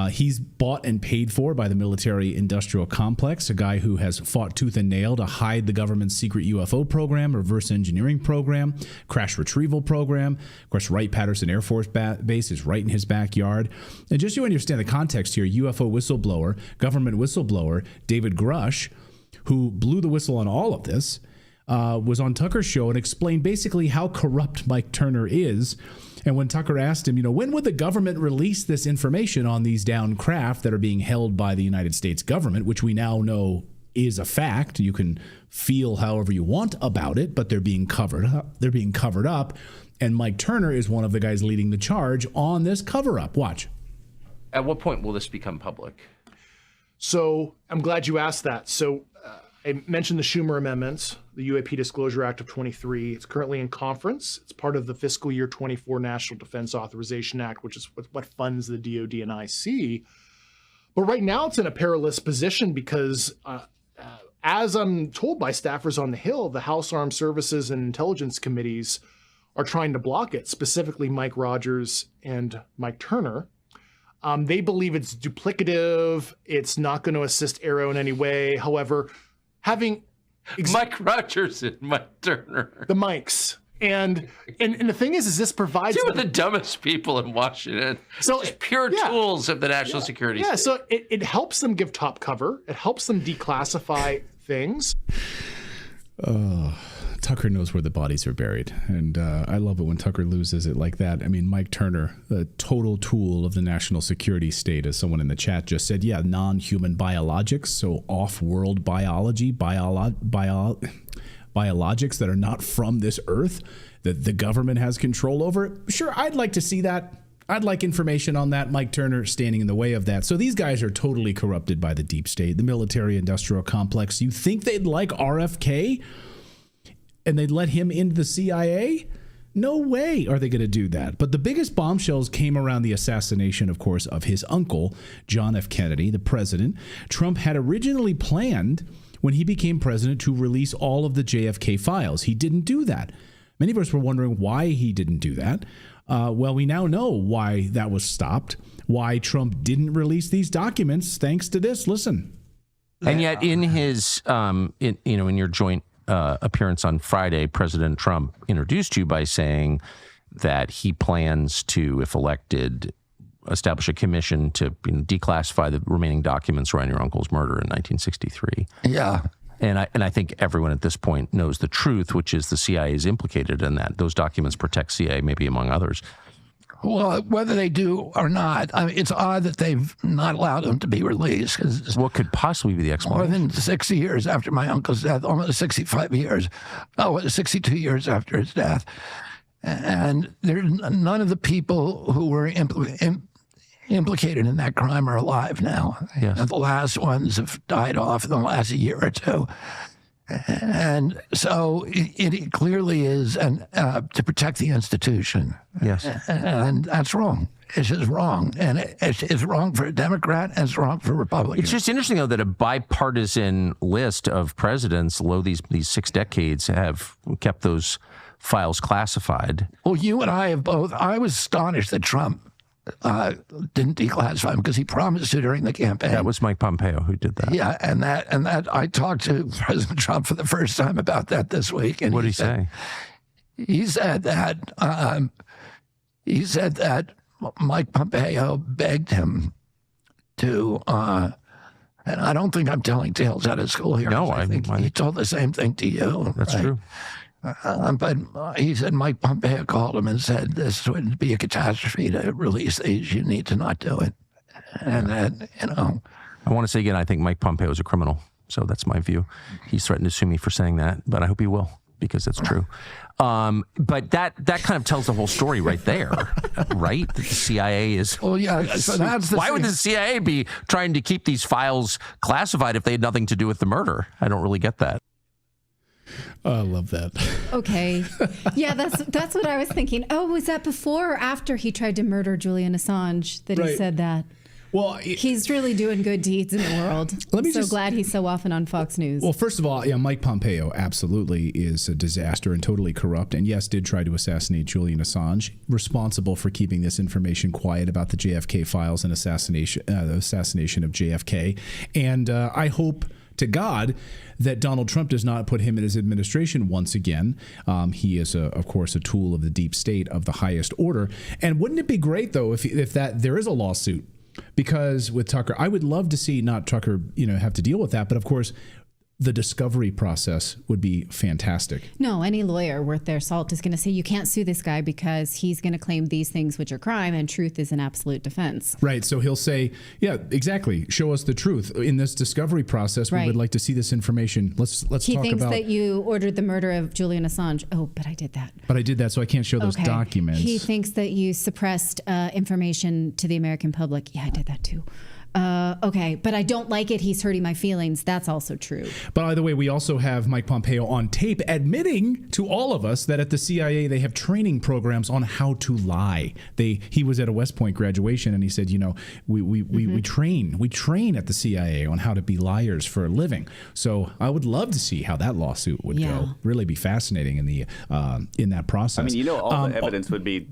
He's bought and paid for by the military-industrial complex, a guy who has fought tooth and nail to hide the government's secret UFO program, reverse engineering program, crash retrieval program. Of course, Wright-Patterson Air Force Base is right in his backyard. And just so you understand the context here, UFO whistleblower, government whistleblower, David Grush, who blew the whistle on all of this, was on Tucker's show and explained basically how corrupt Mike Turner is. And when Tucker asked him, when would the government release this information on these downed craft that are being held by the United States government, which we now know is a fact. You can feel however you want about it, but they're being covered up. They're being covered up. And Mike Turner is one of the guys leading the charge on this cover up. Watch. At what point will this become public? So I'm glad you asked that. So I mentioned the Schumer amendments, the UAP Disclosure Act of 23. It's currently in conference. It's part of the fiscal year 24 National Defense Authorization Act, which is what funds the DoD and IC. But right now it's in a perilous position because as I'm told by staffers on the Hill, the House Armed Services and Intelligence Committees are trying to block it, specifically Mike Rogers and Mike Turner. They believe it's duplicative. It's not going to assist Arrow in any way. However, having Mike Rogers and Mike Turner. The Mikes. And the thing is this provides Two of the dumbest people in Washington. So just pure tools of the national security state. So it helps them give top cover. It helps them declassify things. Tucker knows where the bodies are buried. And I love it when Tucker loses it like that. I mean, Mike Turner, the total tool of the national security state, as someone in the chat just said, non-human biologics, so off-world biology, biologics that are not from this earth, that the government has control over. Sure, I'd like to see that. I'd like information on that. Mike Turner standing in the way of that. So these guys are totally corrupted by the deep state, the military-industrial complex. You think they'd like RFK and they'd let him into the CIA? No way are they going to do that. But the biggest bombshells came around the assassination, of course, of his uncle, John F. Kennedy, the president. Trump had originally planned, when he became president, to release all of the JFK files. He didn't do that. Many of us were wondering why he didn't do that. Well, we now know why that was stopped, why Trump didn't release these documents, thanks to this. Listen. And yet in his, in your joint appearance on Friday, President Trump introduced you by saying that he plans to, if elected, establish a commission to declassify the remaining documents around your uncle's murder in 1963. Yeah. And I think everyone at this point knows the truth, which is the CIA is implicated in that. Those documents protect CIA, maybe among others. Well, whether they do or not, I mean, it's odd that they've not allowed them to be released. Cause what could possibly be the explanation? More than 60 years after my uncle's death, almost 65 years, 62 years after his death. And there's none of the people who were implicated in that crime are alive now. Yes. And the last ones have died off in the last year or two. And so it clearly is to protect the institution. Yes. And that's wrong. It's just wrong. And it's wrong for a Democrat and it's wrong for a Republican. It's just interesting, though, that a bipartisan list of presidents, these 6 decades, have kept those files classified. Well, you and I have both. I was astonished that Trump didn't declassify him because he promised to during the campaign. That was Mike Pompeo who did that. Yeah, and that I talked to President Trump for the first time about that this week. And what did he say? He said that Mike Pompeo begged him to, and I don't think I'm telling tales out of school here. No, I think he told the same thing to you. That's right? true. But he said Mike Pompeo called him and said this would be a catastrophe to release these. You need to not do it. And that, I want to say again, I think Mike Pompeo is a criminal. So that's my view. He's threatened to sue me for saying that, but I hope he will, because it's true. But that kind of tells the whole story right there, right? That the CIA is... Well, yeah, so that's why would the CIA be trying to keep these files classified if they had nothing to do with the murder? I don't really get that. I love that. Okay. Yeah, that's what I was thinking. Oh, was that before or after he tried to murder Julian Assange that he said that? Well, he's really doing good deeds in the world. Glad he's so often on Fox News. Well, first of all, Mike Pompeo absolutely is a disaster and totally corrupt, and yes, did try to assassinate Julian Assange, responsible for keeping this information quiet about the JFK files and assassination of JFK. And I hope to God that Donald Trump does not put him in his administration once again. He is, of course, a tool of the deep state of the highest order. And wouldn't it be great, though, if there is a lawsuit? Because with Tucker, I would love to see not Tucker, have to deal with that. But of course, the discovery process would be fantastic. No, any lawyer worth their salt is going to say you can't sue this guy because he's going to claim these things which are crime and truth is an absolute defense. Right. So he'll say, yeah, exactly. Show us the truth. In this discovery process, we would like to see this information. Let's talk about... He thinks that you ordered the murder of Julian Assange. Oh, but I did that. But I did that, so I can't show those documents. He thinks that you suppressed information to the American public. Yeah, I did that too. Okay, but I don't like it. He's hurting my feelings. That's also true. But by the way, we also have Mike Pompeo on tape admitting to all of us that at the CIA they have training programs on how to lie. He was at a West Point graduation and he said, we train at the CIA on how to be liars for a living. So I would love to see how that lawsuit would go. Really be fascinating in that process. I mean, all the evidence would be.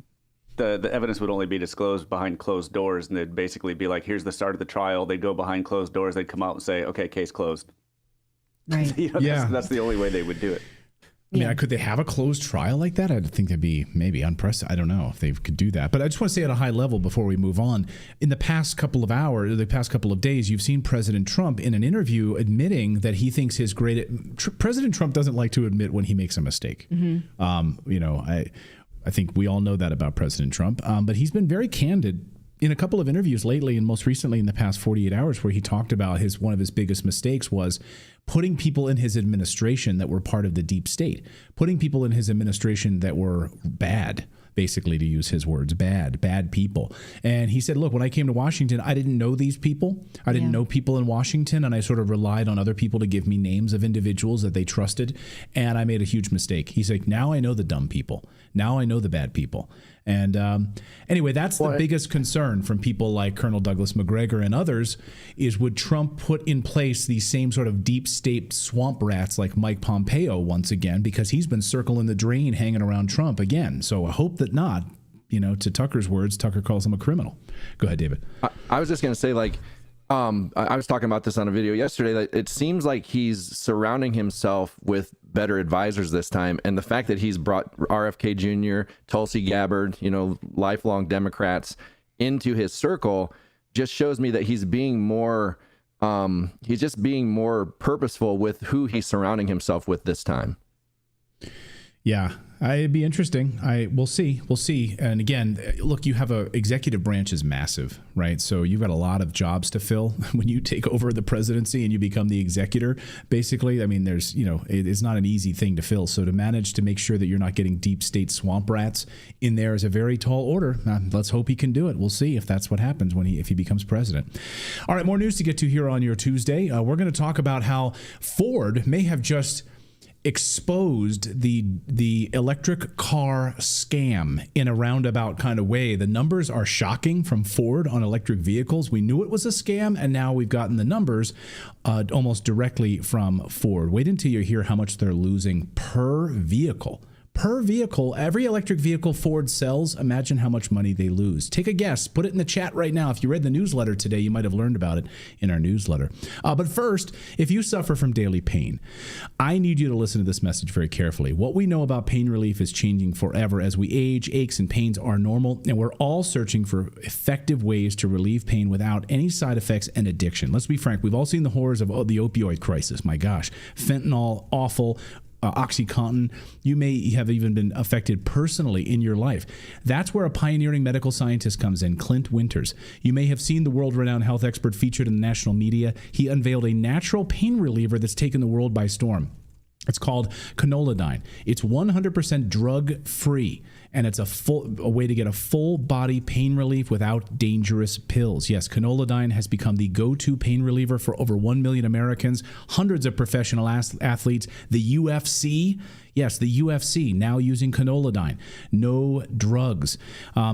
The evidence would only be disclosed behind closed doors, and they'd basically be like, here's the start of the trial. They'd go behind closed doors. They'd come out and say, okay, case closed. Right. That's the only way they would do it. I mean, could they have a closed trial like that? I think that'd be maybe unprecedented. I don't know if they could do that. But I just want to say at a high level before we move on, in the past couple of hours, the past couple of days, you've seen President Trump in an interview admitting that he thinks President Trump doesn't like to admit when he makes a mistake. I think we all know that about President Trump. But he's been very candid in a couple of interviews lately, and most recently in the past 48 hours, where he talked about one of his biggest mistakes was putting people in his administration that were part of the deep state, putting people in his administration that were bad, basically, to use his words, bad people. And he said, look, when I came to Washington, I didn't know these people. I didn't know people in Washington, and I sort of relied on other people to give me names of individuals that they trusted, and I made a huge mistake. He's like, now I know the dumb people. Now I know the bad people. And anyway, that's the biggest concern from people like Colonel Douglas Macgregor and others is, would Trump put in place these same sort of deep state swamp rats like Mike Pompeo once again, because he's been circling the drain hanging around Trump again. So I hope that not. To Tucker's words, Tucker calls him a criminal. Go ahead, David. I was just going to say, I was talking about this on a video yesterday, that it seems like he's surrounding himself with better advisors this time. And the fact that he's brought RFK Jr., Tulsi Gabbard, lifelong Democrats into his circle just shows me that he's being more, he's just being more purposeful with who he's surrounding himself with this time. Yeah, it'd be interesting. We'll see. And again, look, you have executive branch is massive, right? So you've got a lot of jobs to fill when you take over the presidency and you become the executor. Basically, I mean, there's, it's not an easy thing to fill. So to manage to make sure that you're not getting deep state swamp rats in there is a very tall order. Let's hope he can do it. We'll see if that's what happens if he becomes president. All right, more news to get to here on your Tuesday. We're going to talk about how Ford may have just exposed the electric car scam in a roundabout kind of way. The numbers are shocking from Ford on electric vehicles. We knew it was a scam, and now we've gotten the numbers almost directly from Ford. Wait until you hear how much they're losing per vehicle. Per vehicle, every electric vehicle Ford sells, imagine how much money they lose. Take a guess. Put it in the chat right now. If you read the newsletter today, you might have learned about it in our newsletter. But first, if you suffer from daily pain, I need you to listen to this message very carefully. What we know about pain relief is changing forever. As we age, aches and pains are normal, and we're all searching for effective ways to relieve pain without any side effects and addiction. Let's be frank. We've all seen the horrors of the opioid crisis. My gosh, fentanyl, awful. OxyContin, you may have even been affected personally in your life. That's where a pioneering medical scientist comes in, Clint Winters. You may have seen the world-renowned health expert featured in the national media. He unveiled a natural pain reliever that's taken the world by storm. It's called Canoladine. It's 100% drug-free, and it's a way to get a full body pain relief without dangerous pills. Yes, Canoladine has become the go-to pain reliever for over 1 million Americans, hundreds of professional athletes, the UFC. Yes, the UFC now using Canoladine. No drugs.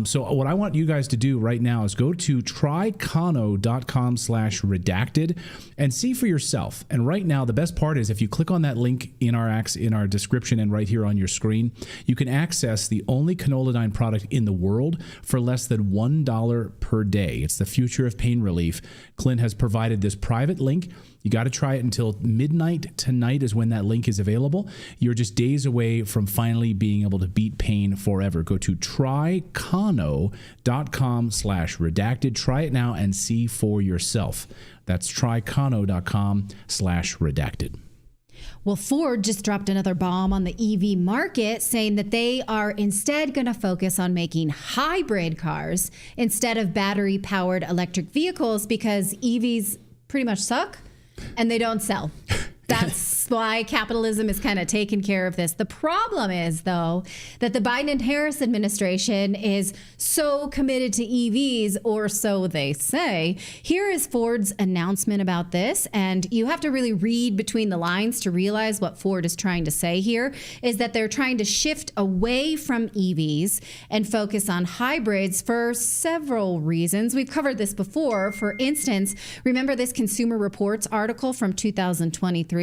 So what I want you guys to do right now is go to trycano.com/redacted and see for yourself. And right now, the best part is if you click on that link in our description and right here on your screen, you can access the only Canoladine product in the world for less than $1 per day. It's the future of pain relief. Clint has provided this private link. You got to try it until midnight tonight is when that link is available. You're just days away from finally being able to beat pain forever. Go to trycano.com/redacted. Try it now and see for yourself. That's trycano.com/redacted. Well, Ford just dropped another bomb on the EV market, saying that they are instead going to focus on making hybrid cars instead of battery-powered electric vehicles because EVs pretty much suck and they don't sell. That's why capitalism is kind of taking care of this. The problem is, though, that the Biden and Harris administration is so committed to EVs, or so they say. Here is Ford's announcement about this, and you have to really read between the lines to realize what Ford is trying to say here, is that they're trying to shift away from EVs and focus on hybrids for several reasons. We've covered this before. For instance, remember this Consumer Reports article from 2023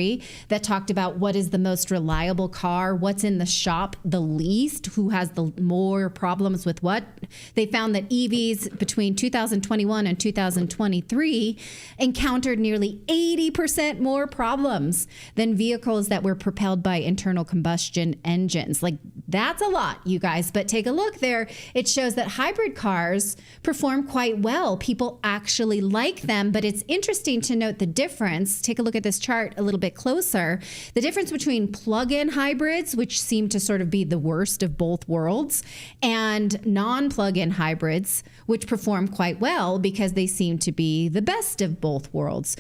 that that talked about what is the most reliable car, what's in the shop the least, who has the more problems with what. They found that EVs between 2021 and 2023 encountered nearly 80% more problems than vehicles that were propelled by internal combustion engines. Like, that's a lot, you guys. But take a look there. It shows that hybrid cars perform quite well. People actually like them, but it's interesting to note the difference. Take a look at this chart a little bit closer. The difference between plug-in hybrids, which seem to sort of be the worst of both worlds, and non-plug-in hybrids, which perform quite well because they seem to be the best of both worlds.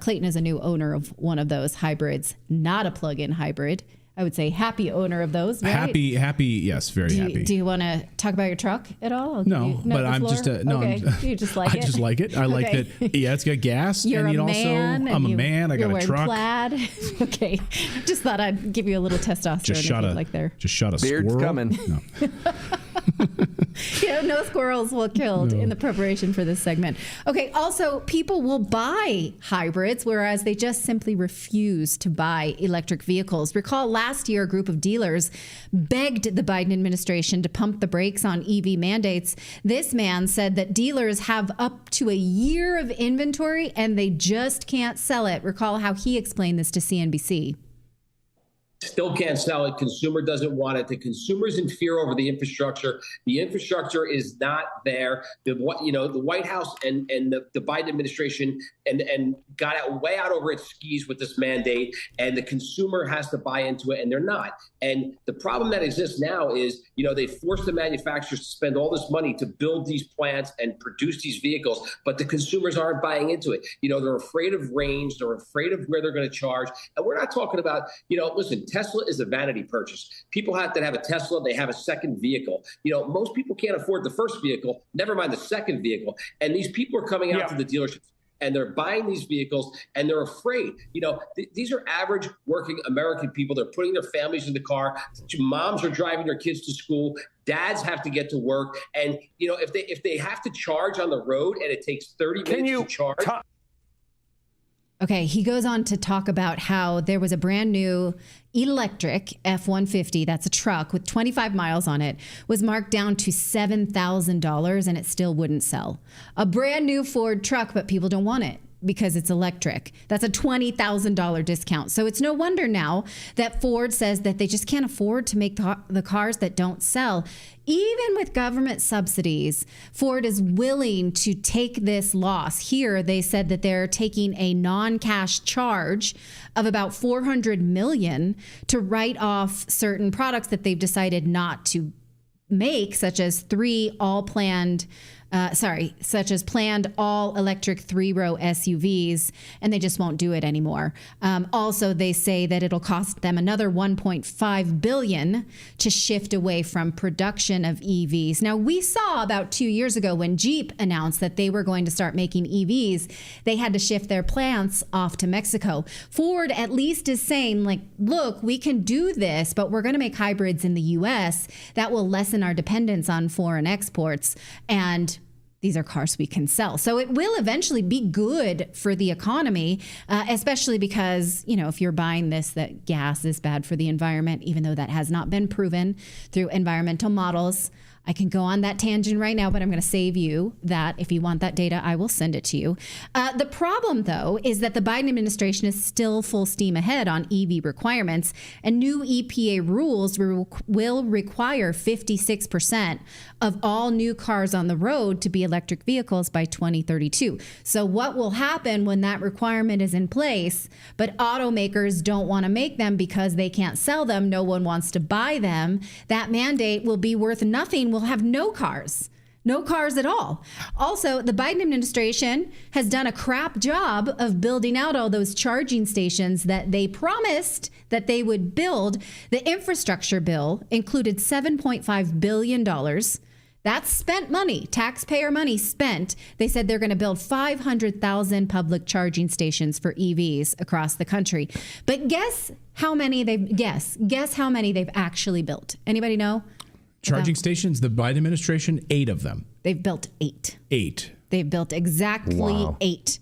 Clayton is a new owner of one of those hybrids, not a plug-in hybrid. I would say happy owner of those, right? Happy, yes, very happy. Do you want to talk about your truck at all? No, but I'm just okay. You just like it? I just like it. I like that. Yeah, it's got gas. You're and a man. I'm a man. I got a truck. Plaid. Okay, just thought I'd give you a little testosterone. Just shot a Beard's squirrel. coming. No. No squirrels were killed in the preparation for this segment. Okay, also, people will buy hybrids, whereas they just simply refuse to buy electric vehicles. Recall last year, a group of dealers begged the Biden administration to pump the brakes on EV mandates. This man said that dealers have up to a year of inventory and they just can't sell it. Recall how he explained this to CNBC. Still can't sell it. Consumer doesn't want it. The consumer's in fear over the infrastructure. The infrastructure is not there. The White House and the Biden administration and got way out over its skis with this mandate, and the consumer has to buy into it, and they're not. And the problem that exists now is, they force the manufacturers to spend all this money to build these plants and produce these vehicles, but the consumers aren't buying into it. They're afraid of range. They're afraid of where they're going to charge. And we're not talking about, listen, Tesla is a vanity purchase. People that have a Tesla, they have a second vehicle. Most people can't afford the first vehicle, never mind the second vehicle. And these people are coming out to the dealerships and they're buying these vehicles and they're afraid. These are average working American people. They're putting their families in the car. Moms are driving their kids to school. Dads have to get to work. And, if they have to charge on the road and it takes 30 minutes to charge. Okay, he goes on to talk about how there was a brand new electric F-150, that's a truck with 25 miles on it, was marked down to $7,000 and it still wouldn't sell. A brand new Ford truck, but people don't want it because it's electric. That's a $20,000 discount. So it's no wonder now that Ford says that they just can't afford to make the cars that don't sell. Even with government subsidies, Ford is willing to take this loss. Here, they said that they're taking a non-cash charge of about $400 million to write off certain products that they've decided not to make, such as planned all-electric 3-row SUVs, and they just won't do it anymore. Also, they say that it'll cost them another $1.5 billion to shift away from production of EVs. Now, we saw about 2 years ago when Jeep announced that they were going to start making EVs, they had to shift their plants off to Mexico. Ford at least is saying, look, we can do this, but we're going to make hybrids in the U.S. that will lessen our dependence on foreign exports, and these are cars we can sell. So it will eventually be good for the economy, especially because, if you're buying this, that gas is bad for the environment, even though that has not been proven through environmental models. I can go on that tangent right now, but I'm going to save you that. If you want that data, I will send it to you. The problem, though, is that the Biden administration is still full steam ahead on EV requirements, and new EPA rules will require 56% of all new cars on the road to be electric vehicles by 2032. So what will happen when that requirement is in place, but automakers don't want to make them because they can't sell them, no one wants to buy them, that mandate will be worth nothing. We'll have no cars at all. Also, the Biden administration has done a crap job of building out all those charging stations that they promised that they would build. The infrastructure bill included $7.5 billion. That's spent money, taxpayer money spent. They said they're going to build 500,000 public charging stations for EVs across the country. But guess how many they've actually built? Anybody know? Charging stations, the Biden administration, 8 of them. They've built 8. 8. They've built exactly 8.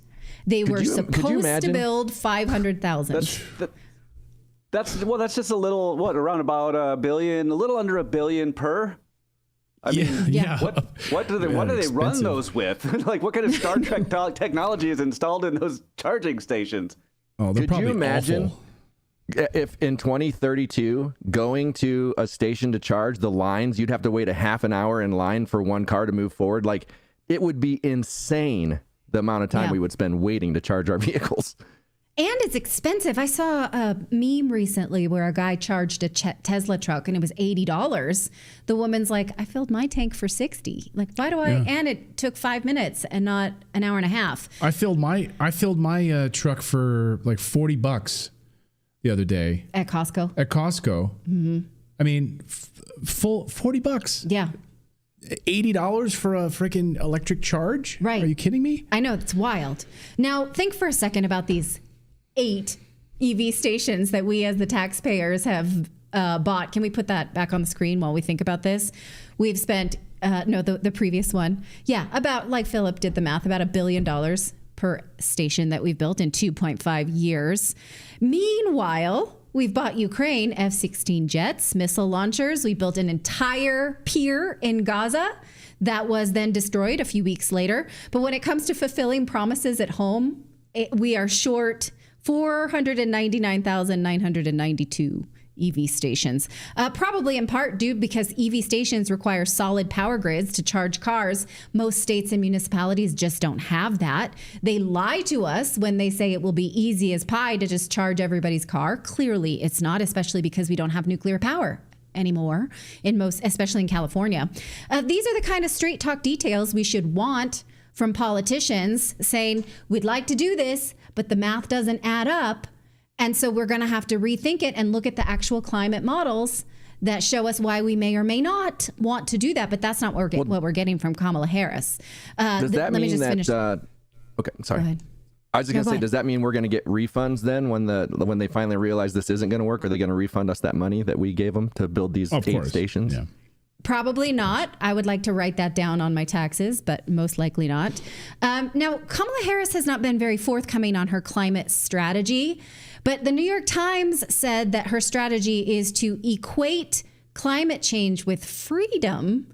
They were supposed to build 500,000. That's just a little, around about $1 billion, a little under $1 billion per. I mean, what do they run those with? Like, what kind of Star Trek technology is installed in those charging stations? Oh, they're Could you imagine awful. if in 2032 going to a station to charge, the lines, you'd have to wait a half an hour in line for one car to move forward? Like, it would be insane the amount of time we would spend waiting to charge our vehicles. And it's expensive. I saw a meme recently where a guy charged a Tesla truck and it was $80. The woman's like, I filled my tank for $60. Like, why do I? And it took 5 minutes and not an hour and a half. I filled my truck for like $40 the other day At Costco. Mm-hmm. I mean, full $40. Yeah. $80 for a freaking electric charge? Right. Are you kidding me? I know, it's wild. Now, think for a second about these 8 EV stations that we as the taxpayers have bought. Can we put that back on the screen while we think about this? We've spent, the previous one. Yeah, about, like Philip did the math, about $1 billion per station that we've built in 2.5 years. Meanwhile, we've bought Ukraine F-16 jets, missile launchers. We built an entire pier in Gaza that was then destroyed a few weeks later. But when it comes to fulfilling promises at home, we are short 499,992 EV stations, probably in part due because EV stations require solid power grids to charge cars. Most states and municipalities just don't have that. They lie to us when they say it will be easy as pie to just charge everybody's car. Clearly it's not, especially because we don't have nuclear power anymore especially in California. These are the kind of straight talk details we should want from politicians saying, we'd like to do this, but the math doesn't add up. And so we're going to have to rethink it and look at the actual climate models that show us why we may or may not want to do that. But that's not what we're getting from Kamala Harris. Does that mean that, okay, sorry. Go ahead. I was going to say, does that mean we're going to get refunds then when they finally realize this isn't going to work? Are they going to refund us that money that we gave them to build these 8 stations? Yeah. Probably not. I would like to write that down on my taxes, but most likely not. Now, Kamala Harris has not been very forthcoming on her climate strategy, but the New York Times said that her strategy is to equate climate change with freedom.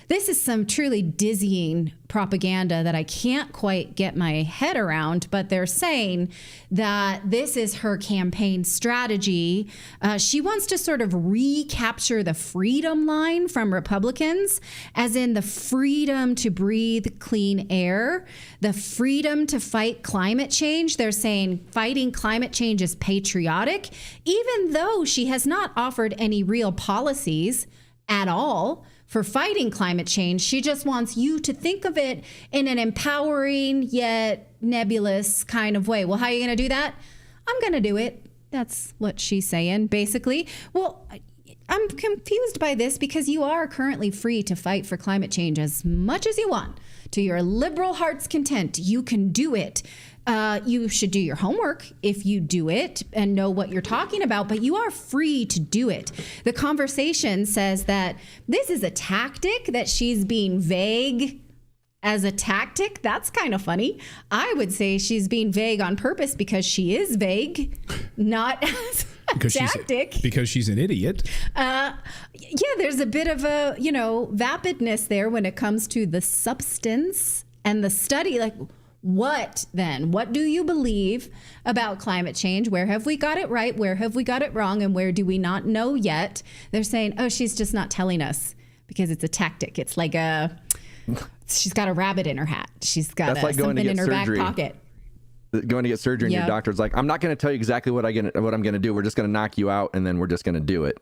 This is some truly dizzying propaganda that I can't quite get my head around, but they're saying that this is her campaign strategy. She wants to sort of recapture the freedom line from Republicans, as in the freedom to breathe clean air, the freedom to fight climate change. They're saying fighting climate change is patriotic, even though she has not offered any real policies at all for fighting climate change. She just wants you to think of it in an empowering yet nebulous kind of way. Well, how are you going to do that? I'm going to do it. That's what she's saying, basically. Well, I'm confused by this because you are currently free to fight for climate change as much as you want. To your liberal heart's content, you can do it. You should do your homework if you do it and know what you're talking about, but you are free to do it. The conversation says that this is a tactic, that she's being vague as a tactic. That's kind of funny. I would say she's being vague on purpose because she is vague, not as a tactic. Because she's an idiot. Yeah, there's a bit of a, vapidness there when it comes to the substance and the study. Like, what then? What do you believe about climate change? Where have we got it right? Where have we got it wrong? And where do we not know yet? They're saying, oh, she's just not telling us because it's a tactic. It's like she's got a rabbit in her hat. She's got something in her back pocket. Going to get surgery and your doctor's like, I'm not going to tell you exactly what I'm going to do. We're just going to knock you out and then we're just going to do it.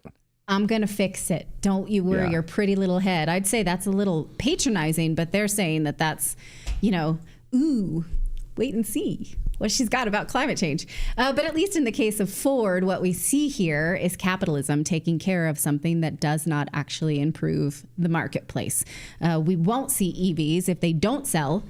I'm going to fix it. Don't you worry your pretty little head. I'd say that's a little patronizing, but they're saying that that's, ooh, wait and see what she's got about climate change. But at least in the case of Ford, what we see here is capitalism taking care of something that does not actually improve the marketplace. We won't see EVs if they don't sell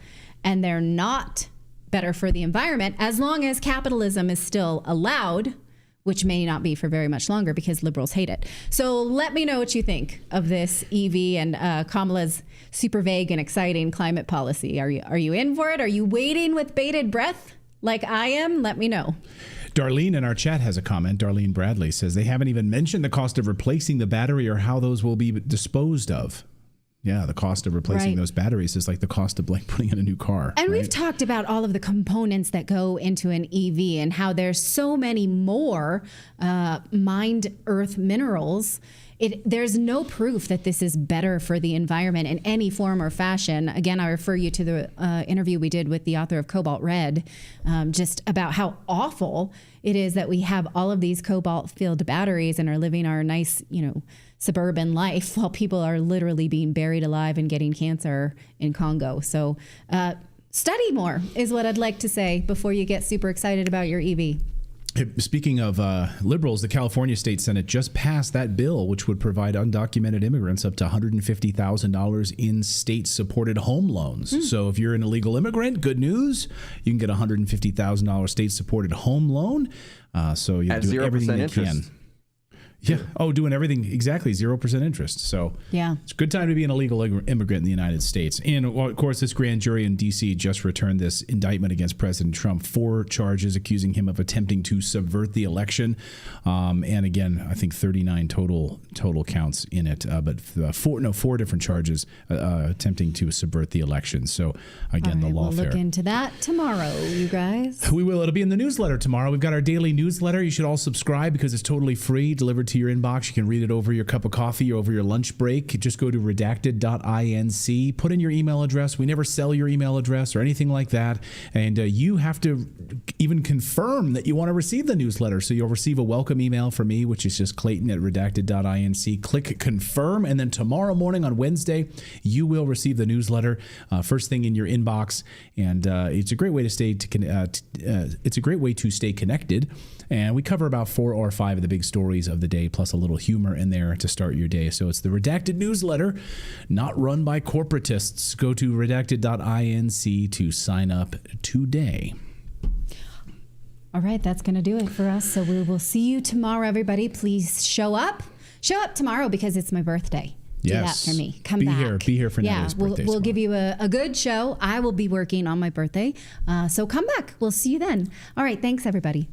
and they're not better for the environment, as long as capitalism is still allowed, which may not be for very much longer because liberals hate it. So let me know what you think of this EV and Kamala's super vague and exciting climate policy. Are you in for it? Are you waiting with bated breath like I am? Let me know. Darlene in our chat has a comment. Darlene Bradley says they haven't even mentioned the cost of replacing the battery or how those will be disposed of. Yeah, the cost of replacing those batteries is like the cost of putting in a new car. And we've talked about all of the components that go into an EV and how there's so many more mined earth minerals. There's no proof that this is better for the environment in any form or fashion. Again, I refer you to the interview we did with the author of Cobalt Red, just about how awful it is that we have all of these cobalt-filled batteries and are living our nice, suburban life while people are literally being buried alive and getting cancer in Congo. So study more is what I'd like to say before you get super excited about your EV. Speaking of liberals, the California State Senate just passed that bill, which would provide undocumented immigrants up to $150,000 in state-supported home loans. So if you're an illegal immigrant, good news, you can get a $150,000 state-supported home loan. So you do everything you can. Yeah. Oh, doing everything exactly 0% interest. So yeah, it's a good time to be an illegal immigrant in the United States. And of course, this grand jury in D.C. just returned this indictment against President Trump, 4 charges accusing him of attempting to subvert the election. And again, I think 39 total counts in it, but 4 different charges attempting to subvert the election. So again, the lawfare. We'll look into that tomorrow, you guys. We will. It'll be in the newsletter tomorrow. We've got our daily newsletter. You should all subscribe because it's totally free, delivered to your inbox. You can read it over your cup of coffee or over your lunch break. Just go to redacted.inc, put in your email address. We never sell your email address or anything like that. And you have to even confirm that you want to receive the newsletter. So you'll receive a welcome email from me, which is just Clayton@redacted.inc. Click confirm. And then tomorrow morning on Wednesday, you will receive the newsletter first thing in your inbox. And it's a great way to stay connected. And we cover about 4 or 5 of the big stories of the day, plus a little humor in there to start your day. So it's the Redacted newsletter, not run by corporatists. Go to redacted.inc to sign up today. All right, that's going to do it for us. So we will see you tomorrow, everybody. Please show up. Show up tomorrow because it's my birthday. Do that for me. Come back. Be here for Natalie's birthday. We'll give you a good show. I will be working on my birthday. So come back. We'll see you then. All right, thanks, everybody.